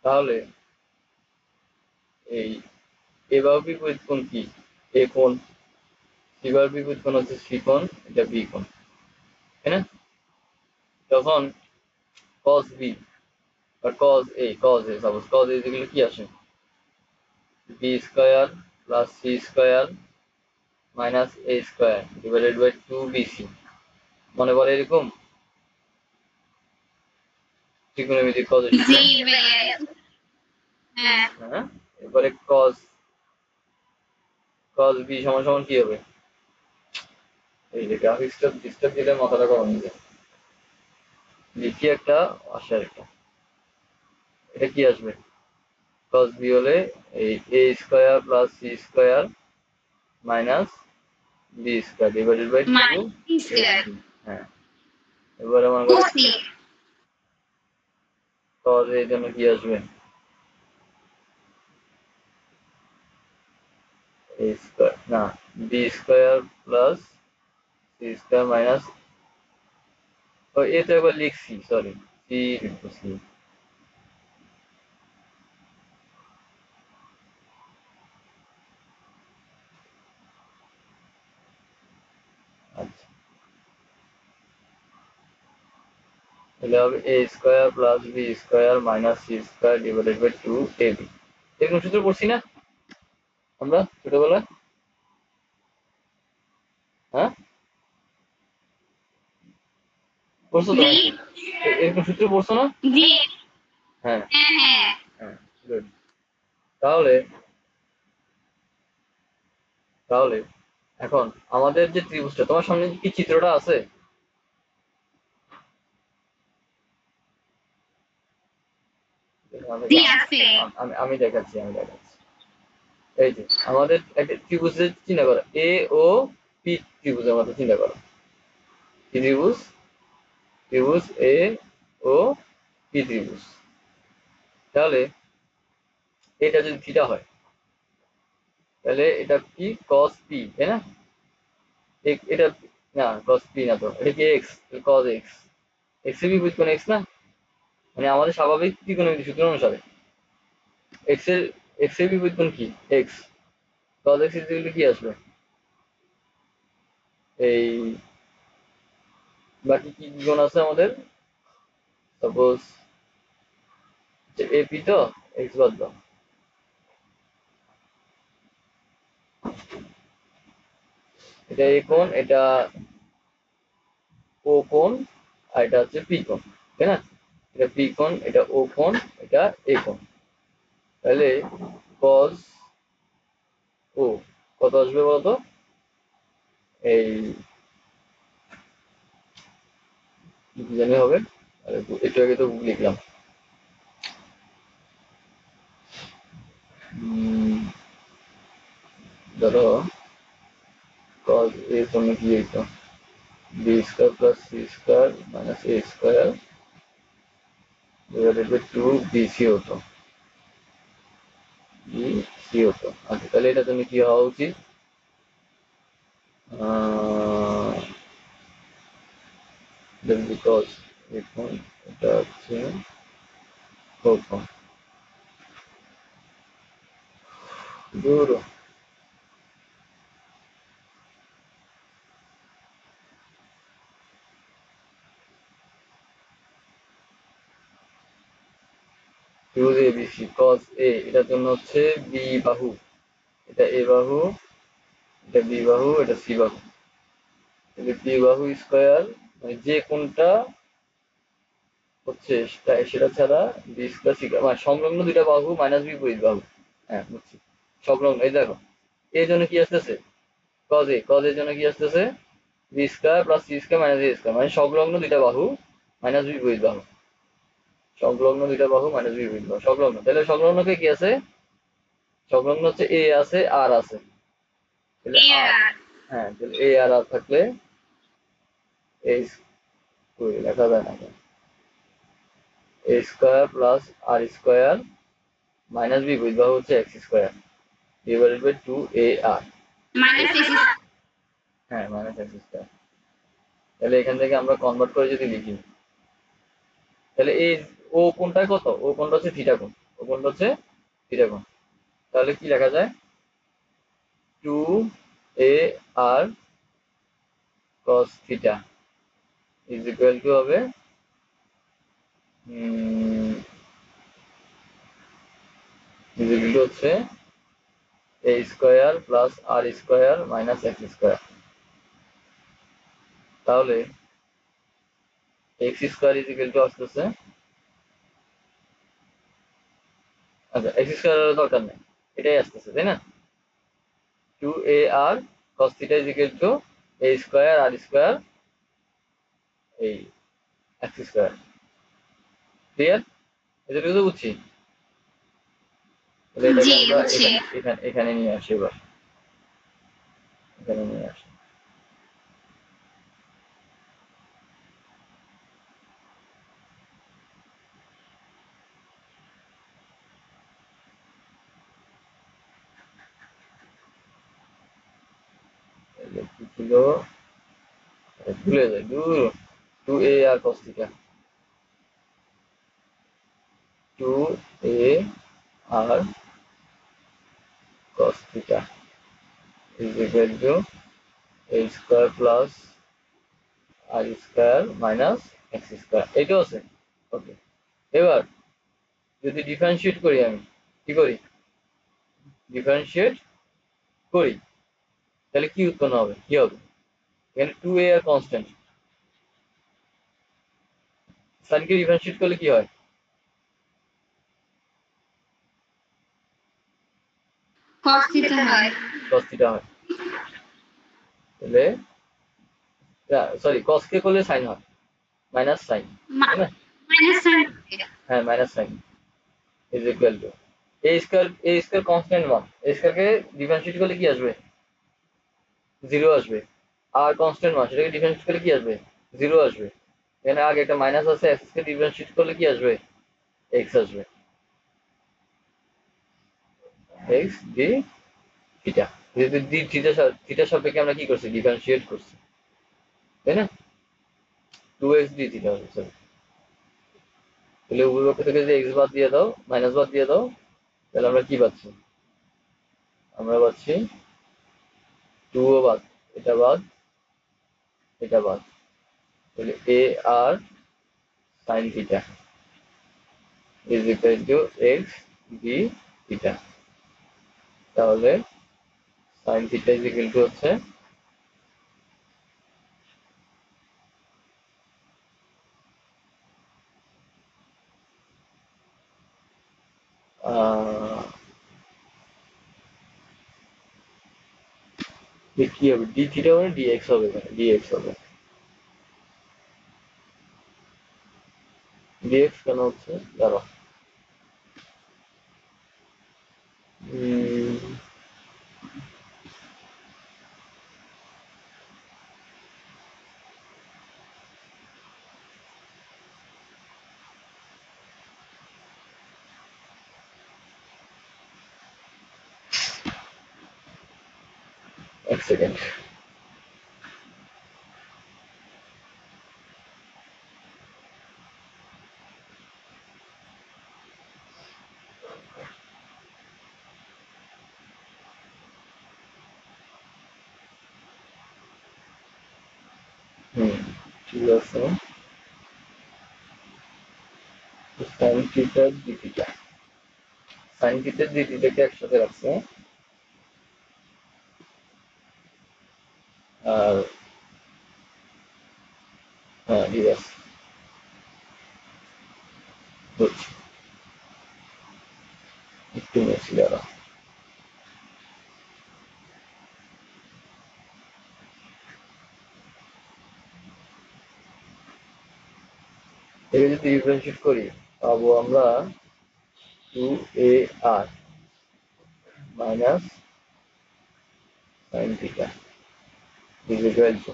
তাহলে এই এ বাহুর বিপরীত কোণ কি? এ কোণ। সি বাহুর বিপরীত কোণ হচ্ছে সি কোণ, এটা বি কোণ, তাই না? তখন cos b বা cos a suppose cos a যেগুলো কি আসে? b square plus c square minus a square divided by 2bc। মনে পড়ে এরকম ত্রিকোণমিতিক cos এর জি সূত্র? ভাইয়া। হ্যাঁ। হ্যাঁ, এবারে cos b সমান সমান কি হবে? এই যে গ্রাফিক্সটা ডিস্টার্ব দিলে মাথাটা গরম হয়ে যায়। লিখি একটা, আসে একটা। এটা কি আসবে? cos b হলে এই a square plus c square minus b square divided by 2 minus square ac। হ্যাঁ, এবারে আমার কাছে ওসি cos a এর জন্য কি আসবে? a স্কয়ার না, b square plus c square minus, ও এ তো একবার লিখছি, সরি, c লিখছি। আচ্ছা, তাহলে হবে a square plus b square minus c square divided by 2ab। এরকম সূত্র পড়ছি না আমরা ছোটবেলায়? হ্যাঁ, পড়ছো তো জি নাকি? এরকম সূত্র পড়ছো না? জি। হ্যাঁ হ্যাঁ হ্যাঁ। হ্যাঁ, গুড। তাহলে তাহলে এখন আমাদের যে ত্রিভুজটা, তোমার সামনে কি চিত্রটা আছে? জি আছে। আমি দেখাচ্ছি। এই যে আমাদের একটা ত্রিভুজের চিন্তা করো, এ ও পি ত্রিভুজের মতো চিন্তা করো। কি ত্রিভুজ? ত্রিভুজ এ ও পি ত্রিভুজ। তাহলে এটা যদি থিটা হয়, তাহলে এটা কি cos p, তাই না? এটা না, cos p না তো, এটা কি x, cos x। x এর বিপরীত কোণ x না? মানে আমাদের স্বাভাবিক ত্রিকোণমিতিক সূত্র অনুসারে x এর বিপরীত কোণ কি? x। cos x equal to কি আসবে? এই বাকি কি কি কোণ আছে আমাদের? সাপোজ ap তো x বাদ দাও, এটা a কোণ, এটা ও কোণ, আর এটা হচ্ছে p কোণ, তাই না? এটা p কোণ, এটা ও কোণ, এটা a কোণ। তাহলে cos ও কত আসবে বলতো? এই কি জানি হবে, আরে একটু আগে তো লিখলাম। ধরো cos a এর জন্য কি হইতো? b square plus c square minus a square divided by 2bc হতো। bc হতো। আচ্ছা, তাহলে এটা জন্য কি হওয়া উচিত? বিকজ এখন এটা হচ্ছে প্রথম দূর 2abc cos a, এটার জন্য হচ্ছে b বাহু, এটা a বাহু, এটা b বাহু, এটা c বাহু। তাহলে b বাহু স্কয়ার মানে যে কোনটা হচ্ছে সেটা ছাড়া b স্কয়ার c মানে সংলগ্ন দুইটা বাহু মাইনাস বিপরীত বাহু। হ্যাঁ, বুঝছি। সংলগ্ন, এই দেখো এর জন্য কি আসতেছে? cos এর জন্য কি আসতেছে? b square plus c square minus a square মানে সংলগ্ন দুইটা বাহু মাইনাস বিপরীত বাহু। সংলগ্ন দুইটা বাহু মাইনাস বিপরীত বাহু সংলগ্ন। তাহলে সংলগ্নকে কি আছে? সংলগ্ন হচ্ছে a আছে, r আছে। তাহলে এ r, আর হ্যাঁ, তাহলে a আর r থাকলে এই লেখা যায় না কেন? A square plus R square minus B বুঝবা হচ্ছে X square divided by 2ar minus X. হ্যাঁ মাইনাস এক্স স্কোয়ার। তাহলে এখান থেকে আমরা কনভার্ট করে যদি লিখি তাহলে এই ও কোণটায় কত, ও কোণটা হচ্ছে থিটা কোণ, ও কোণটা হচ্ছে থিটা কোণ। তাহলে কি লেখা যায় 2ar cos theta is equal to হবে ইজ ইকুয়াল টু হচ্ছে এ square plus R square minus X square. তাহলে x square is equal two আসতেছে, আচ্ছা এক্স স্কোয়ার দরকার নেই, এটাই আসতেছে তাই না, 2ar cos theta is equal to A square R square এই এক্স স্কোয়ার। ক্লিয়ার? এতটুকু তো বুঝছি। তাহলে এটাকে জি আমরা বুঝছি। এখানে নিয়ে আসি, এবার এখানে নিয়ে আসি। কি ছিল ভুলে যাই, দূর 2ar cos theta, 2ar cos theta is equal to a square plus R square minus X square, এইটাও আছে। ওকে, এবার যদি ডিফারেন্সিয়েট করি, আমি কি করি ডিফারেন্সিয়েট করি তাহলে কি উৎপন্ন হবে, কি হবে এখানে 2ar কনস্ট্যান্ট, সাইনকে ডিফারেন্সিয়েট করলে কি হয় cos থিটা হয়। cos থিটা হয়। তাহলে সরি cos কে করলে সাইন হয়, মাইনাস সাইন, তাই না? Minus sine. হ্যাঁ minus sine is equal to A square constant মান, এ স্কোয়ারকে ডিফারেন্সিয়েট করলে কি আসবে, জিরো আসবে। আর কনস্ট্যান্ট মান, সেটাকে ডিফারেন্সিয়েট করলে কি আসবে, জিরো আসবে। এখানে আগে একটা মাইনাস আছে, এক্স কে ডিফারেন্সিয়েট করলে কি আসবে, এক্স আসবে, এক্স ডি থিটা। যেহেতু ডি থিটা সাপেক্ষে আমরা কি করছি, ডিফারেন্সিয়েট করছি, তাই না, 2x ডি থিটা হবে। সরি, তাহলে উভয় পক্ষ থেকে যদি এক্স বাদ দিয়ে দাও, মাইনাস বাদ দিয়ে দাও, তাহলে আমরা কি পাচ্ছি, আমরা পাচ্ছি 2ও বাদ, এটা বাদ, এটা বাদ, তাহলে a r sine theta is equal to x d theta. তাহলে sine theta is equal to হচ্ছে কি হবে, ডি থিটা মানে ডিএক্স হবে, ডিএক্স হবে। ডিএক্স কেন হচ্ছে দাঁড়াও, এক সেকেন্ড। ঠিক আছে, sine theta D theta, sine theta d থিটাকে একসাথে রাখছে, আর হ্যাঁ ঠিক আছে, বুঝছি, একটু মেশি দাঁড়াও। একে যদি ডিফারেন্সিয়েট করি পাবো আমরা 2ar minus sine theta is equal to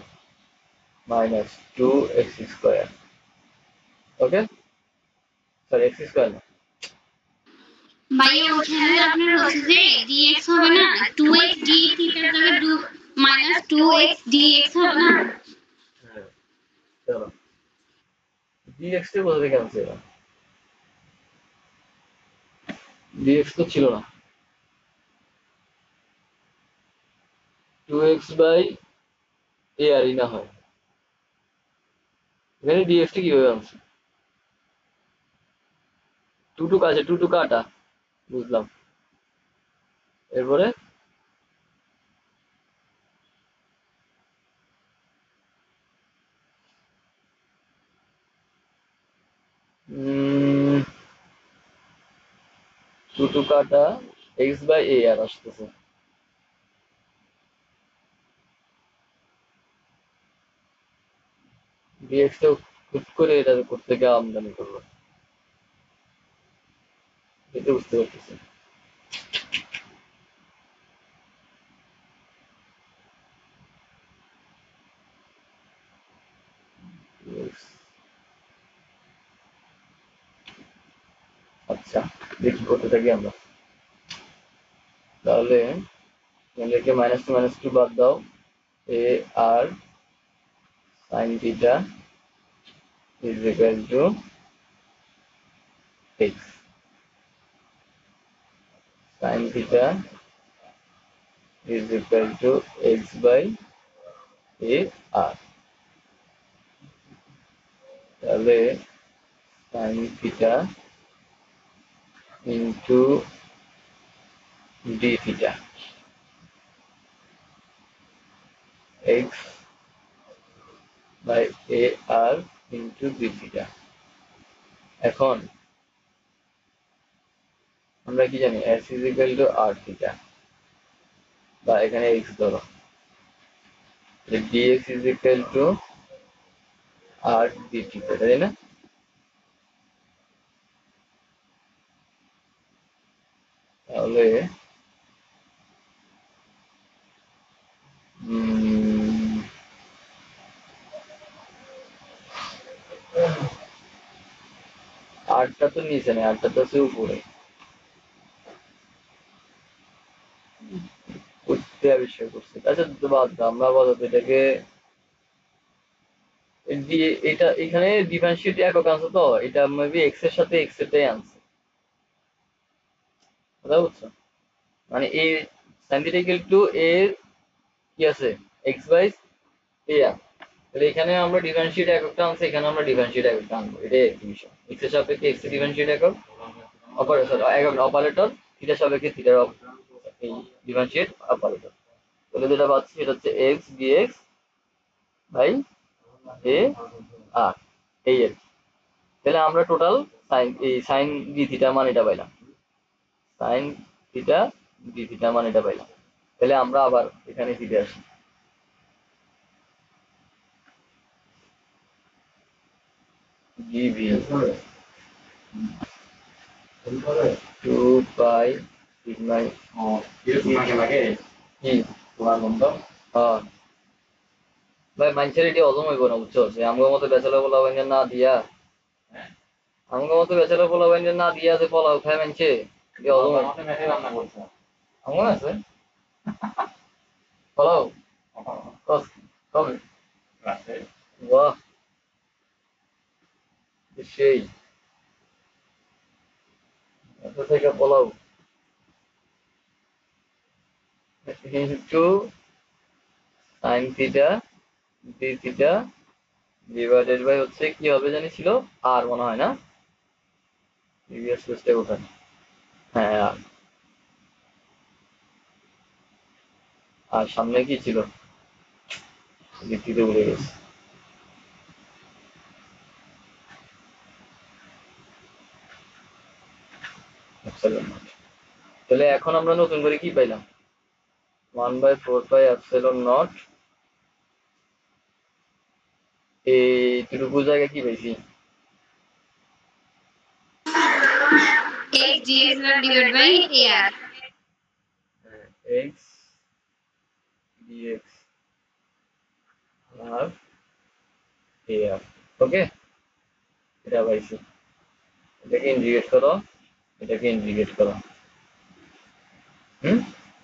minus 2x square. Okay, sorry x square না, ভাইয়া ওখানে আপনার হচ্ছে যে dx হবে না, 2x d থিটার জায়গায় মাইনাস 2x dx হবে না। হ্যাঁ চলো ডিএক্স টা কোথা থেকে আনছে এরা, ডিএক্স তো ছিল না, 2x বাই এ আরই না হয়, এখানে ডিএক্স টা কিভাবে আনছে, টুটুক আছে টুটুক কাটা বুঝলাম, এরপরে টুটু কাটা এক্স বাই এ আর আসতেছে, ডিএক্স টা হুট করে এটা করতে গিয়ে আমদানি করলো, এটা বুঝতে পারতেছি। আচ্ছা দেখি করতে থাকি আমরা, তাহলে এদেরকে মাইনাস টু বাদ দাও, a r sine theta is equal to x, sine theta is equal to x by a r, তাহলে sine theta into d theta x by a r into d theta. এখন আমরা কি জানি s is equal to r theta, বা এখানে x ধরো, dx is equal to r d theta, তাই না? তাহলে আটটা তো নিচে নেই, আটটা তো আছে উপরে, করতে আবিষ্কার করছে। আচ্ছা বাদ দাও, আমরা আপাতত এটাকে এটা এখানে ডিফারেন্সিয়েট একক আনছে, তো এটা মেবি এক্স এর সাথে এক্স এরটাই আনছে, কথা বুঝছো? মানে এ সাইন থিটা ইকুয়াল টু এ কি আছে এক্স বাই এ আর, তাহলে এখানে আমরা ডিফারেন্সিয়েট এককটা আনছি, এখানে আমরা ডিফারেন্সিয়েট এককটা আনবো, এটাই একই বিষয়। এক্স এর সাপেক্ষে এক্স এর ডিফারেন্সিয়েট একক, অপারেটর একক অপারেটর, থিটার সাপেক্ষে থিটার এই ডিফারেন্সিয়েট অপারেটর। তাহলে যেটা পাচ্ছি সেটা হচ্ছে এক্স ডিএক্স বাই এ আর, এই আর কি। তাহলে আমরা টোটাল সাইন ডি থিটা মান এটা পাইলাম, সাইন থিটা ডি থিটা মান এটা পাইলাম। তাহলে আমরা আবার এখানে ফিরে আসি, ডিভি টু পাই সিগমা কি তোমার বন্ধ, হ্যাঁ ভাই মানুষের এটি হজম হইব না, বুঝছো? যে আমার মতো বেচারা পোলা বাইন না দিয়া, আমার মতো বেচারা পোলা বাইন না দিয়া যে পোলাও খায় মানছে, এটি হজম আমার আছে পোলাও কবে, বাহ সেই এত থেকে পোলাও into sine theta D theta divided by হচ্ছে কি হবে জানি ছিল আর মনে হয় না, প্রিভিয়াস পেজটা কোথায়, হ্যাঁ আর, আর সামনে কি ছিল লিখতে ভুলে গেছি, তাহলে এখন আমরা নতুন করে কি পাইলাম, 1/4 পাই এপসিলন নট, এইটুকু জায়গায় কি পাইছি, x dx divide by a r। X dx আর এ আর, ওকে এটা পাইছি। এটাকে ইন্টিগ্রেট করো, এটাকে ইন্টিগ্রেট করো। হুম,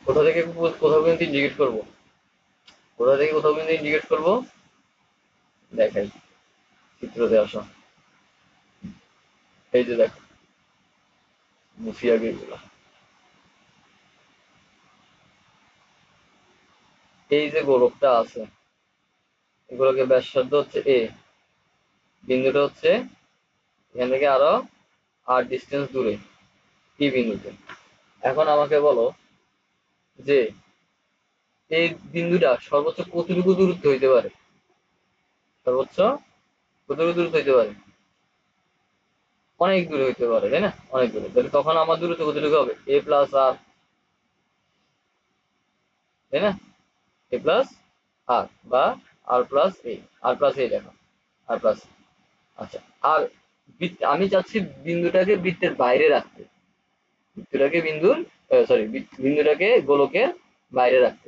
কোথা থেকে কোথাও পর্যন্ত ইন্টিগ্রেট করবো, কোথা থেকে কোথাও পর্যন্ত ইন্টিগ্রেট করবো দেখাই, চিত্রতে আসো। এই যে দেখো, মুছি আগে এগুলা। এই যে গোলকটা আছে, এগুলোকে ব্যাসার্ধ হচ্ছে এ, বিন্দুটা হচ্ছে এখান থেকে আরো আর ডিস্টেন্স দূরে ই বিন্দুতে। এখন আমাকে বলো যে এই বিন্দুটা সর্বোচ্চ কতটুকু দূরত্ব হইতে পারে, সর্বোচ্চ কতটুকু দূরত্ব হইতে পারে, অনেক দূরে হইতে পারে তাই না, অনেক দূরে। তাহলে তখন আমার দূরত্ব কতটুকু হবে, এ প্লাস আর, তাই না, এ প্লাস আর বা আর প্লাস এ, আর প্লাস এ দেখো, আর প্লাস। আচ্ছা, আর আমি চাচ্ছি বিন্দুটাকে বৃত্তের বাইরে রাখতে, বৃত্তটাকে বিন্দুর সরি বিন্দুটাকে গোলকের বাইরে রাখতে।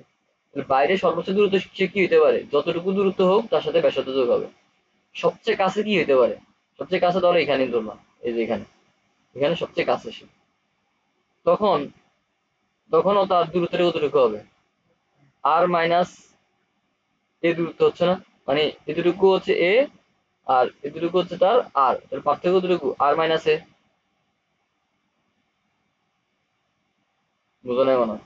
বাইরে সর্বোচ্চ দূরত্ব সে কি হতে পারে, যতটুকু দূরত্ব হোক তার সাথে ব্যাসার্ধ যোগ হবে। সবচেয়ে কাছে কি হতে পারে, সবচেয়ে কাছে ধরো এখানে ধরলাম, এই যে এখানে, এখানে সবচেয়ে কাছে সে। তখন তখনও তার দূরত্বটা কতটুকু হবে, আর মাইনাস এ দূরত্ব হচ্ছে না, মানে এতটুকু হচ্ছে এ আর এতটুকু হচ্ছে তার আর, এর পার্থক্য কতটুকু, আর মাইনাস এ। বুঝো নাই মনে হয়?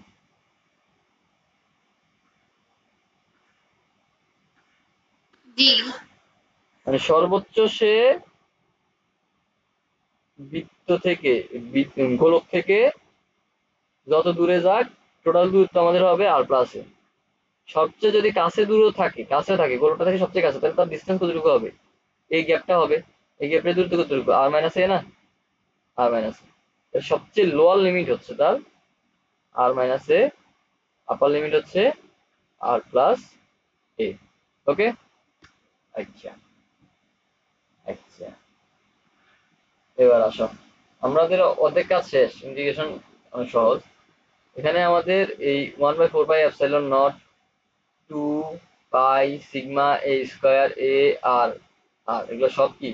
জি। মানে সর্বোচ্চ সে বৃত্ত থেকে গোলক থেকে যত দূরে যাক, টোটাল দূরত্ব আমাদের হবে আর প্লাস এ। সবচেয়ে যদি কাছে দূর থাকে, কাছে থাকে গোলকটা থেকে সবচেয়ে কাছে, তাহলে তার ডিস্টেন্স কতটুকু হবে, এই গ্যাপটা হবে। এই গ্যাপের দূরত্ব কতটুকু, আর মাইনাস এ না, আর মাইনাস এ। সবচেয়ে লোয়ার লিমিট হচ্ছে তার আর মাইনাস এ, আপার লিমিট হচ্ছে আর প্লাস এ। ওকে, আচ্ছা আচ্ছা, এবার আসো, আমাদের অর্ধেক কাজ শেষ, ইন্টিগ্রেশন অনেক সহজ। এখানে আমাদের এই 1/4πε0 two pi sigma a square a r, আর এগুলো সব কি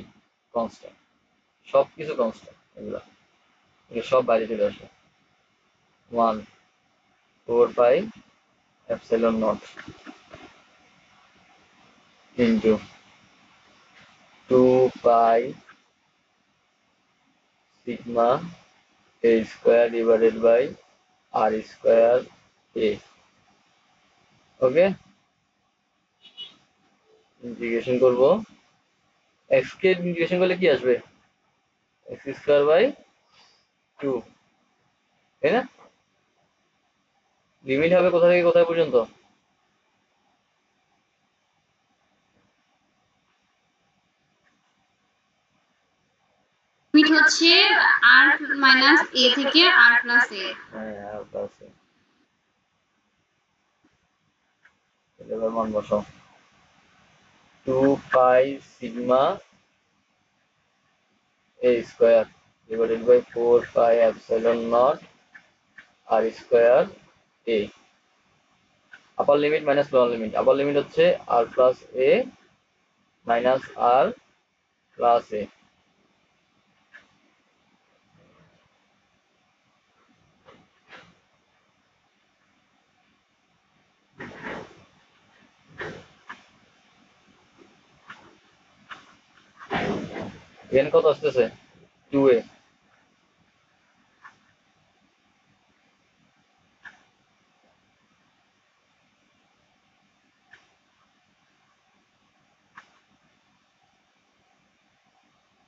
কনস্ট্যান্ট, সব কিছু কনস্ট্যান্ট, এগুলো এগুলো সব বাইরে চলে আসে। 1/4πε0 into 2 pi sigma a square divided by R square a. Okay, integration করবো, এক্স কে ইন্টিগ্রেশন করলে কি আসবে, এক্স স্কোয়ার বাই 2, তাই না। লিমিট হবে কোথা থেকে কোথায় পর্যন্ত, লিমিট হচ্ছে আর মাইনাস এ থেকে আর প্লাস এ। হ্যাঁ আর প্লাস এ। এবার মান বসাও, 2 pi sigma a square divided by 4πε0 r square a. Upper limit minus lower limit, upper limit হচ্ছে r plus a minus r plus a. এখানে কত আসতেছে, 2a।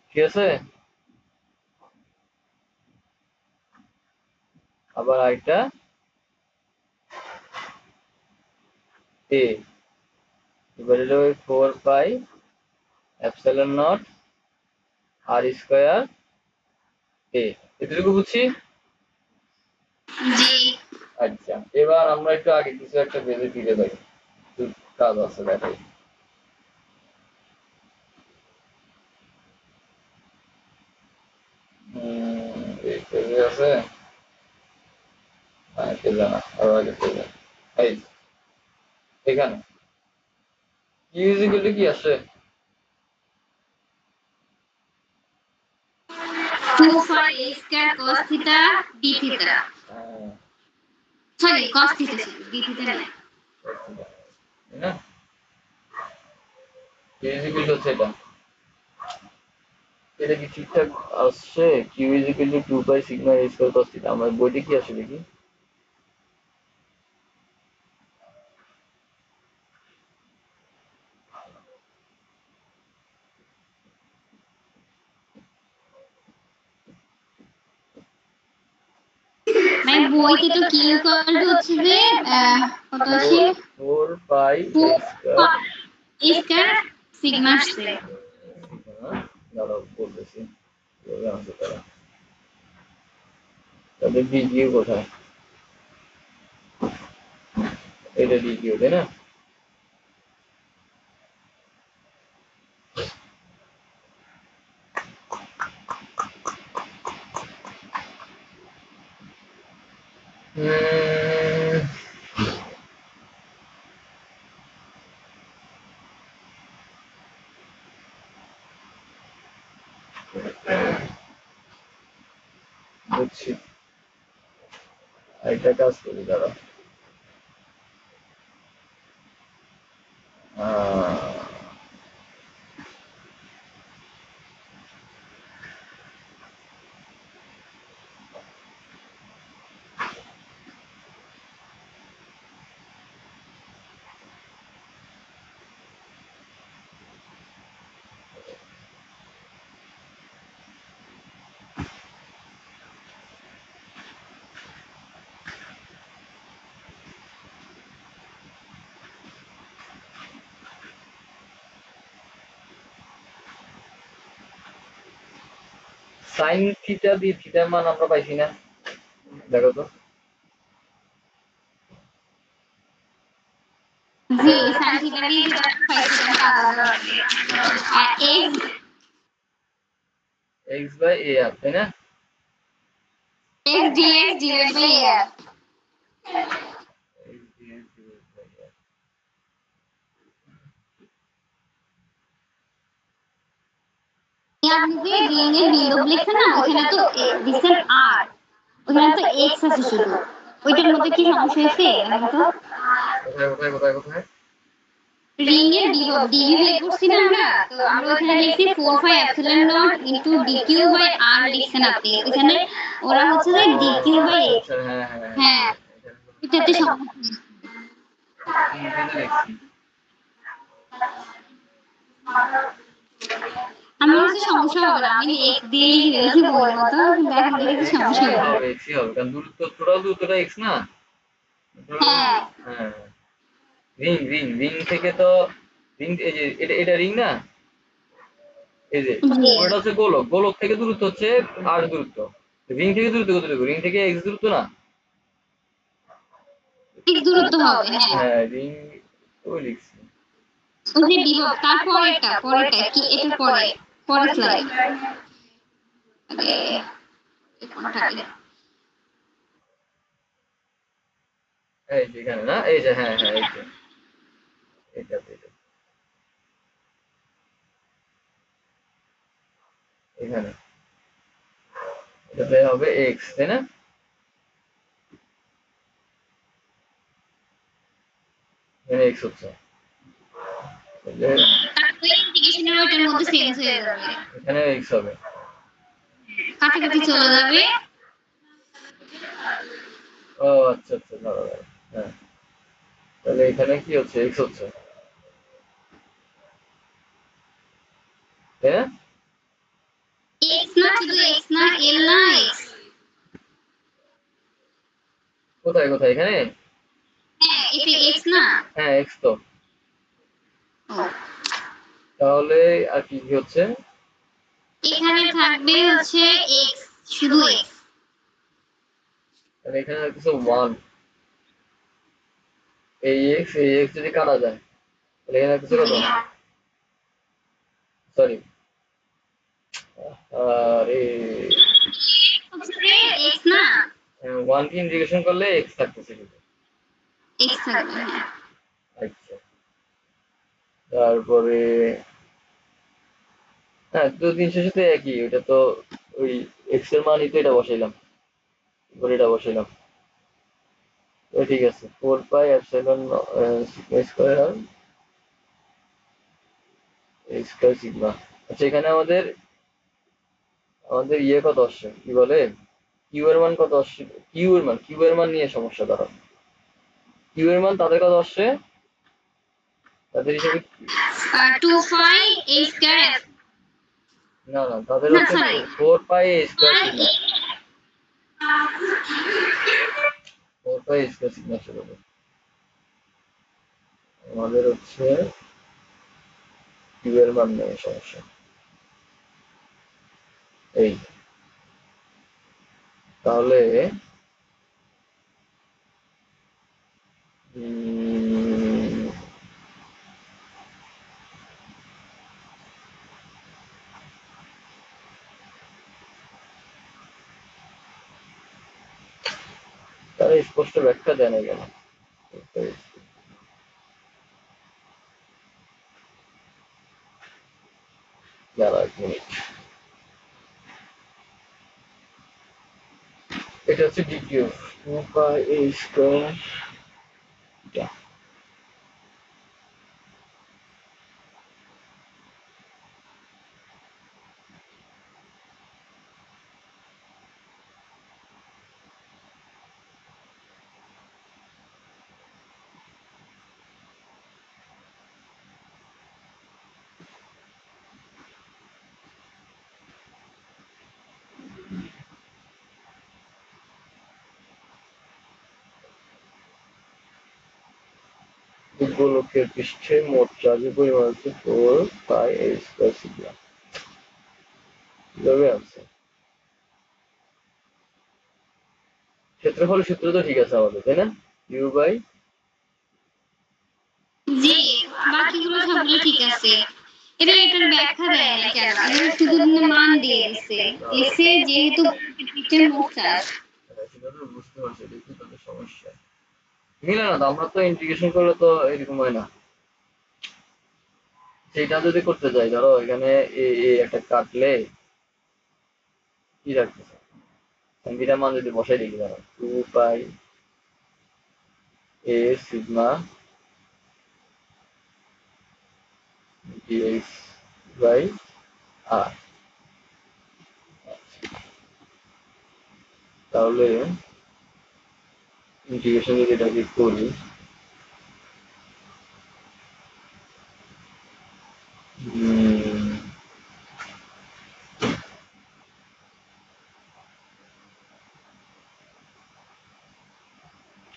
ঠিক আছে, আবার আরেকটা a divided by 4πε0 r square a. এটুকু বুঝছি। জি। আচ্ছা, এবার আমরা একটু আগে কিছু একটা বেঁধে ফিরে যাই, একটু কাজ আছে দেখাই। এই পেজে আছে, হ্যাঁ পেজে না, আরো আগে পেজে, এই এখানে ইউজিক্যালি কি আসে, phi a square cos theta d theta sorry cos theta ছিল d theta না না q is equal to সেটা এটা কি ঠিকঠাক আসছে q is equal to 2 pi sigma a square cos theta আমার বইতে কি আসে দেখি মানে বইতে তো কি ইকুয়াল টু হচ্ছে যে কত আসে 4 pi a square সিগমা আসছে দাঁড়াও বলতেছি তাদের ডিকিউ কোথায় এটা ডিকিউ তাই না বুঝছি একটা কাজ করি দাঁড়া সাইন থিটা দিয়ে থিটার মান আমরা পাইছি না দেখো তো জি sin থিটা দিয়ে থিটা পাইছি এটা আলাদা আর x x বাই a আর তাই না x dx divided by a x dx divided by a আপনি যে রিং এর বিন্দু লিখছেন না ওখানে তো দিছেন r ওখানে তো x আছে শুধু ওইটার মধ্যে কি সমস্যা হয়েছে দেখেন তো কোথায় রিং এর বিভব dv বের করছি না আমরা তো আমরা ওখানে লিখছি 4 5 epsilon naught into dq by r লিখছেন আপনি ওখানে ওরা হচ্ছে যে dq by x আচ্ছা হ্যাঁ হ্যাঁ হ্যাঁ এটাতে সমস্যা এখানে লিখছি আমি কিছু সমস্যা হবে না আমি x দিয়ে লিখে দিয়েছি বইয়ের মতো কিন্তু এখন থেকে কিছু সমস্যা হবে না x হবে কারণ দূরত্ব টোটাল দূরত্বটা x না হ্যাঁ হ্যাঁ রিং থেকে তো রিং এই যে এটা রিং না এই যে ওটা হচ্ছে গোলক গোলক থেকে দূরত্ব হচ্ছে r দূরত্ব রিং থেকে দূরত্ব কতটুকু রিং থেকে x দূরত্ব না x দূরত্ব হবে হ্যাঁ হ্যাঁ রিং ওই লিখছি ওই যে বিভব তার পরেরটা কি এটার পরের স্লাইড আরে কোনটা এই যে এখানে না এই যে হ্যাঁ হ্যাঁ এই যে এটা এখানে এটাতে হবে x তাই না এখানে x হচ্ছে তারপরে ইন্টিগ্রেশনের ওইটার মধ্যে চেঞ্জ হয়ে যাবে এখানে x হবে কাছাকাছি চলে যাবে ও আচ্ছা আচ্ছা দাঁড়াও হ্যাঁ তাহলে এখানে কি হচ্ছে x হচ্ছে তাই না x না শুধু x না l না x কোথায় এখানে হ্যাঁ এটা x না হ্যাঁ x তো ও তাহলে আর কি কি হচ্ছে এখানে থাকবে হচ্ছে x শুধু x তাহলে এখানে হচ্ছে 1 এই x যদি কাটা যায় তাহলে এখানে কিছু কত সরি আরে হচ্ছে x না 1 কে ইন্টিগ্রেশন করলে x থাকতেছে কিন্তু x থাকবে হ্যাঁ আচ্ছা তারপরে হ্যাঁ তো 300 সাথে একই ওটা তো ওই এক্স এর মান তো এটা বসাইলাম, এবার এটা বসাইলাম, ঠিক আছে 4 pi sigma square R square sigma. আচ্ছা এখানে আমাদের আমাদের কত আসছে কি বলে, কিউ এর মান কত আসছে, কিউ এর মান নিয়ে সমস্যা, ধরো কিউ এর মান তাদের কত আসছে, তাদের হিসাবে 2 পাই a স্কয়ার f। না না, তাদের না হচ্ছে সরি 4 পাই স্কোয়ার সিগমা, 4 পাই স্কোয়ার সিগমা ছিল। আমাদের হচ্ছে কিউ এর মান নিয়ে সমস্যা। এই তাহলে তারা স্পষ্ট ব্যাখ্যা দেয় না কেন, দাঁড়া এক মিনিট। এটা হচ্ছে ডিকিউ 2 পাই a স্কোয়ার, গোলকের পৃষ্ঠে মোট চার্জের পরিমাণ হচ্ছে 4 পাই a স্কোয়ার সিগমা। কিভাবে আছে ক্ষেত্রফল সূত্র তো ঠিক আছে আমাদের, তাই না? ইউ বাই, জি, বাকিগুলো সবগুলো ঠিক আছে। এটা এটার ব্যাখ্যা দেয় না কেন, এটা শুধু মান দিয়ে দিছে, লিখছে যেহেতু পৃষ্ঠের মোট চার্জ। সেটা তো বুঝতে পারছি, এটা কি তাদের সমস্যা, মিলে না তো, আমরা তো ইন্টিগ্রেশন করলে তো এরকম হয় না। সেটা যদি করতে যাই, ধরো এখানে একটা কাটলে কি রাখতেছে, বিটা মান যদি বসাই দেখি, ধরো 2 pi a sigma dx by আর, তাহলে ইন্টিগ্রেশন যদি এটাকে করি, উম,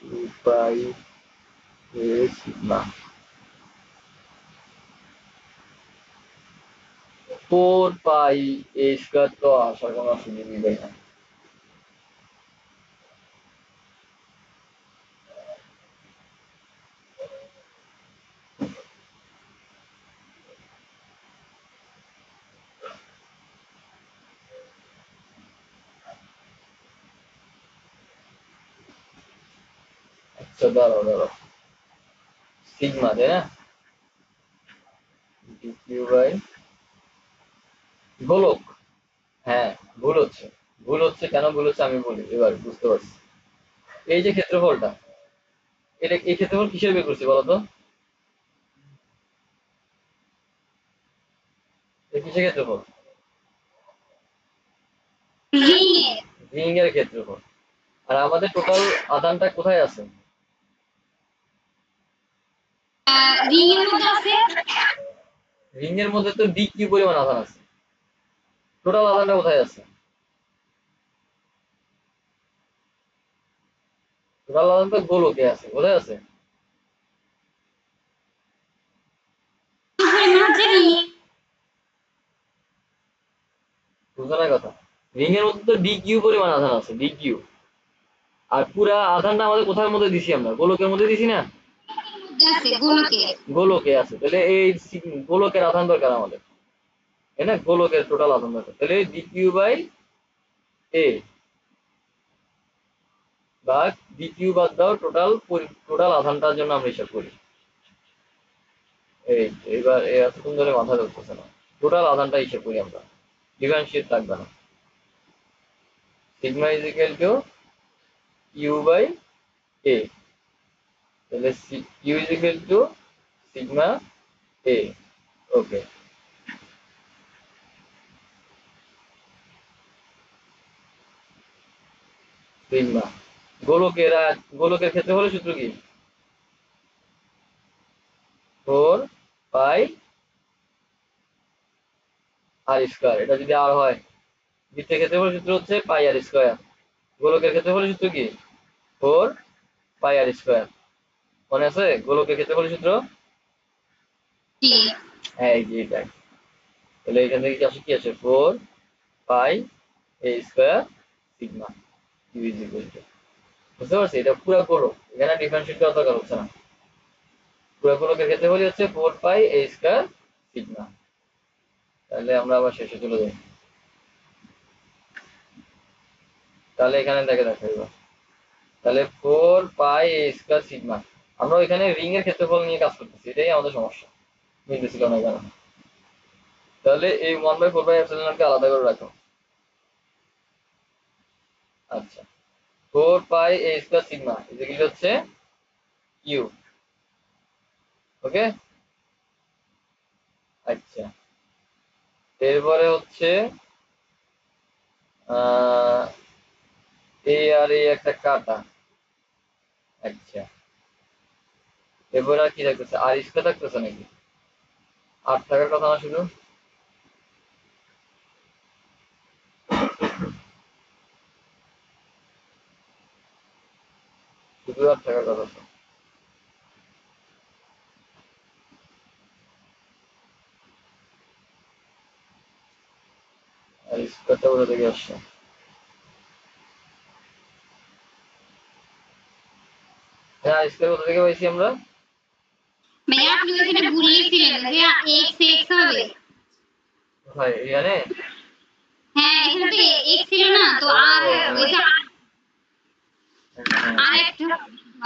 2 pi a sigma 4 pi a square তো আসার কোনো সুযোগই দেয় না। আচ্ছা দাঁড়াও দাঁড়াও, সিগমা তাই না, ডিকিউ বাই গোলক, হ্যাঁ ভুল হচ্ছে কেন ভুল হচ্ছে আমি বলি, এবার বুঝতে পারছি। এই যে ক্ষেত্রফলটা, এই ক্ষেত্রফল কিসের বের করছি বলতো, কিসের ক্ষেত্রফল, রিং রিং এর ক্ষেত্রফল। আর আমাদের টোটাল আধানটা কোথায় আছে, রিং এর মধ্যে আছে। রিং এর মধ্যে তো ডি কিউ পরিমাণ আধান আছে, টোটাল আধানটা কোথায় আছে, টোটাল আধান তো গোলকে আছে, কোথায় আছে, পরিমাণ হচ্ছে রিং। বুঝো না কথা, রিং এর মধ্যে তো ডি কিউ পরিমাণ আধান আছে, ডি কিউ। আর পুরা আধানটা আমাদের কোথার মধ্যে দিছি, আমরা গোলকের মধ্যে দিছি না, আছে গোলকে। গোলকে আছে, তাহলে এই গোলকের আধান দরকার আমাদের, তাই না, গোলকের টোটাল আধান দরকার, তাহলে ডি কিউ বাই এ, বা ডি কিউ বাদ দাও, টোটাল আধানটার জন্য আমরা হিসাব করি। এই এবার এতক্ষণ ধরে মাথা ধরতেছে না, টোটাল আধানটা হিসাব করি আমরা, ডিফারেন্সিয়েট থাকবে না। Sigma is equal to u by a, তাহলে u is equal to sigma a. Okay, sigma গোলকের ক্ষেত্রফলের সূত্র কি? 4 পাই আর স্কয়ার। এটা যদি আর হয়, বৃত্তের ক্ষেত্রফলের সূত্র হচ্ছে পাই আর স্কয়ার। গোলকের ক্ষেত্রফলের সূত্র কি? 4 পাই আর স্কয়ার। মনে আছে গোলকের ক্ষেত্রফলের সূত্র? জি। হ্যাঁ, এই যে এটা। তাহলে এখান থেকে কি আসে, কি আসে? 4 pi a square sigma u is equal to, বুঝতে পারছি? এটা পুরো গোলক, এখানে ডিফারেন্সিয়েট করা দরকার হচ্ছে না। পুরো গোলকের ক্ষেত্রফলই হচ্ছে 4 পাই এ স্কয়ার সিগমা। তাহলে আমরা আবার শেষে চলে যাই। তাহলে এখানে দেখো এবার, তাহলে 4 পাই এ স্কয়ার সিগমা। আমরা ওইখানে রিং এর ক্ষেত্রফল নিয়ে কাজ করতেছি, এটাই আমাদের সমস্যা, মিলতেছিল না কেন। তাহলে এই 1 বাই 4 পাই এপসিলন কে আলাদা করে রাখো। আচ্ছা, 4 পাই এ স্কয়ার সিগমা এগুলো হচ্ছে ইউ। ওকে, আচ্ছা, এরপরে হচ্ছে এ আর এ একটা কাটা। আচ্ছা, এরপরে আর কি থাকতেছে? আর স্কয়ার থাকতেছে নাকি? আর থাকার কথা না, শুধু শুধু আর থাকার কথা তো। আর স্কয়ারটা কোথা থেকে আসছে? হ্যাঁ, স্কয়ার কোথা থেকে পাইছি আমরা? ভাইয়া আপনি ওখানে ভুল লিখছিলেন যে এক্স এক্স হবে। কোথায়? এখানে? হ্যাঁ এখানে তো এক্স ছিল না তো, ও আর হ্যাঁ, ওইটা হ্যাঁ, আর হ্যাঁ, একটু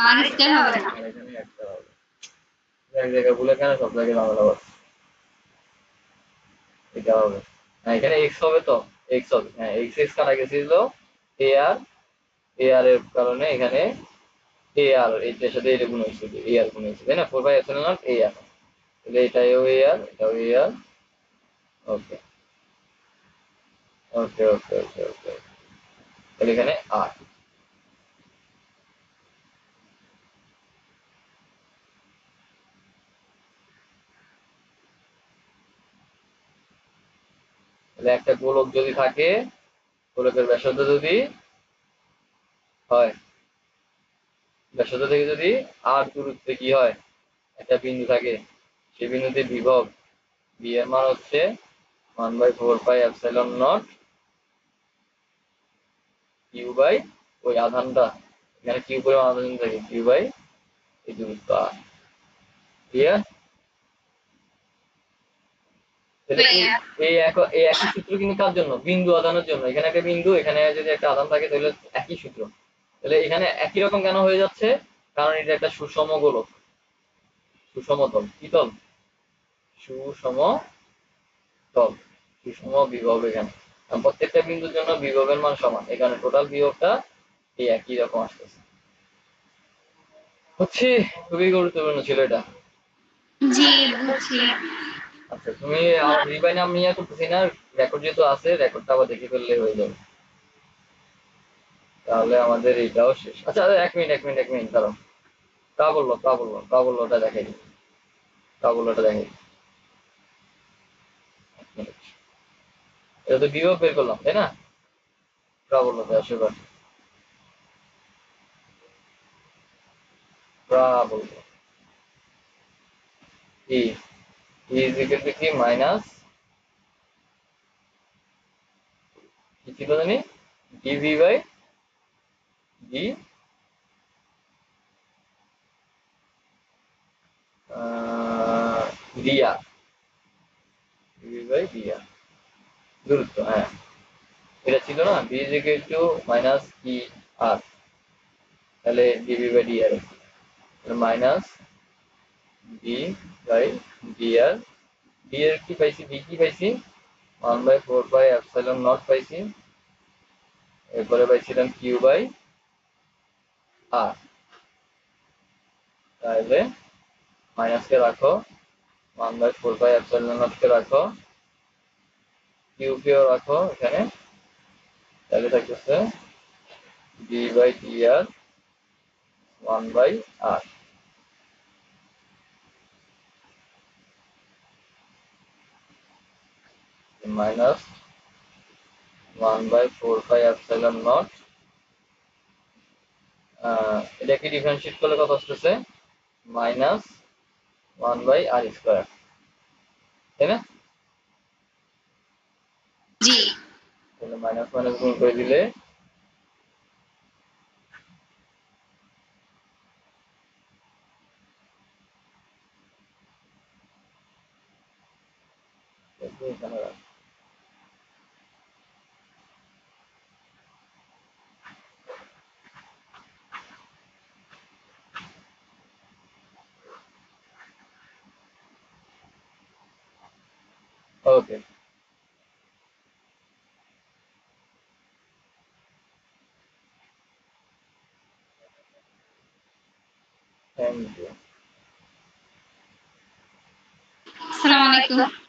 আর স্কয়ার হবে না। এখানে একটা হবে। এক জায়গায় ভুলে কেন সব জায়গায় বাংলা হবে? এটা হবে না, এখানে এক্স হবে তো, এক্স হবে। হ্যাঁ, এক্স এক্স কাটা গেছিল এ আর, এ আর এর কারণে এখানে এ আর এইটার সাথে এটা গুণ হয়েছে, এ আর গুণ হয়েছে, তাই না? 4 by epsilon not a r, তাহলে এটাও এ আর, এটাও এ আর। ওকে ওকে ওকে ওকে ওকে, তাহলে এখানে আর। তাহলে একটা গোলক যদি থাকে, গোলকের ব্যাসার্ধ যদি হয়, ব্যাসার্ধ থেকে যদি আর দূরত্বে কি হয়, একটা বিন্দু থাকে, সেই বিন্দুতে বিভব বি এর মান হচ্ছে 1 by 4 pi epsilon naught Q by ওই আধানটা, এখানে কিউ পরিমাণ আধান থাকে, কিউ বাই এই দূরত্ব আর। ক্লিয়ার? তাহলে ভাইয়া এই একই সূত্র কিন্তু কার জন্য? বিন্দু আধানের জন্য। এখানে একটা বিন্দু, এখানে যদি একটা আধান থাকে তাহলে একই সূত্র। তাহলে এখানে একই রকম কেন হয়ে যাচ্ছে? কারণ এটা একটা সুষম গোলক, সুষমতল। কি তল? সুষম তল, সুষম বিভব। এখানে প্রত্যেকটা বিন্দুর জন্য বিভবের মান সমান, এখানে টোটাল বিভবটা এই একই রকম আসতেছে। হচ্ছে, খুবই গুরুত্বপূর্ণ ছিল এটা। জি বুঝছি। আচ্ছা, তুমি রিবাইন আমি ইয়া করতেছি না, রেকর্ড যেহেতু আছে, রেকর্ডটা আবার দেখে ফেললে হয়ে যাবে। তাহলে আমাদের এইটাও শেষ। আচ্ছা, এক মিনিট দাঁড়াও। প্রাবল্যটা দেখাই দিই। প্রাবল্যটা দেখাই দিই। এক মিনিট। এটা তো বিভব বের করলাম, তাই না? প্রাবল্যতা আসে এবার। প্রাবল্য ই ইজ ইকুয়াল টু কি? মাইনাস কি ছিল জানি, dV by d dr, dV by dr দূরত্ব। হ্যাঁ, এটা ছিল না, V is equal to minus E r, তাহলে dV by dr minus d by dr. D এর কি পাইছি? ডি কি পাইছি? 1 বাই 4 পাই এপসাইলন নট পাইছি, এরপরে পাইছিলাম কিউ বাই আর, তাহলে মাইনাসকে রাখো, 1/4πε0কে রাখো, কিউ কেও রাখো এখানে, তাহলে থাকতেছে V by t r 1/r minus 1/4πε0। এটাকে ডিফারেন্সিয়েট করলে কত আসতেছে, মাইনাস 1/r², তাই না? জি। তাহলে মাইনাস মাইনাস গুণ করে দিলে এখানে রাখো। ওকে, থ্যাংক ইউ। আসসালামু আলাইকুম।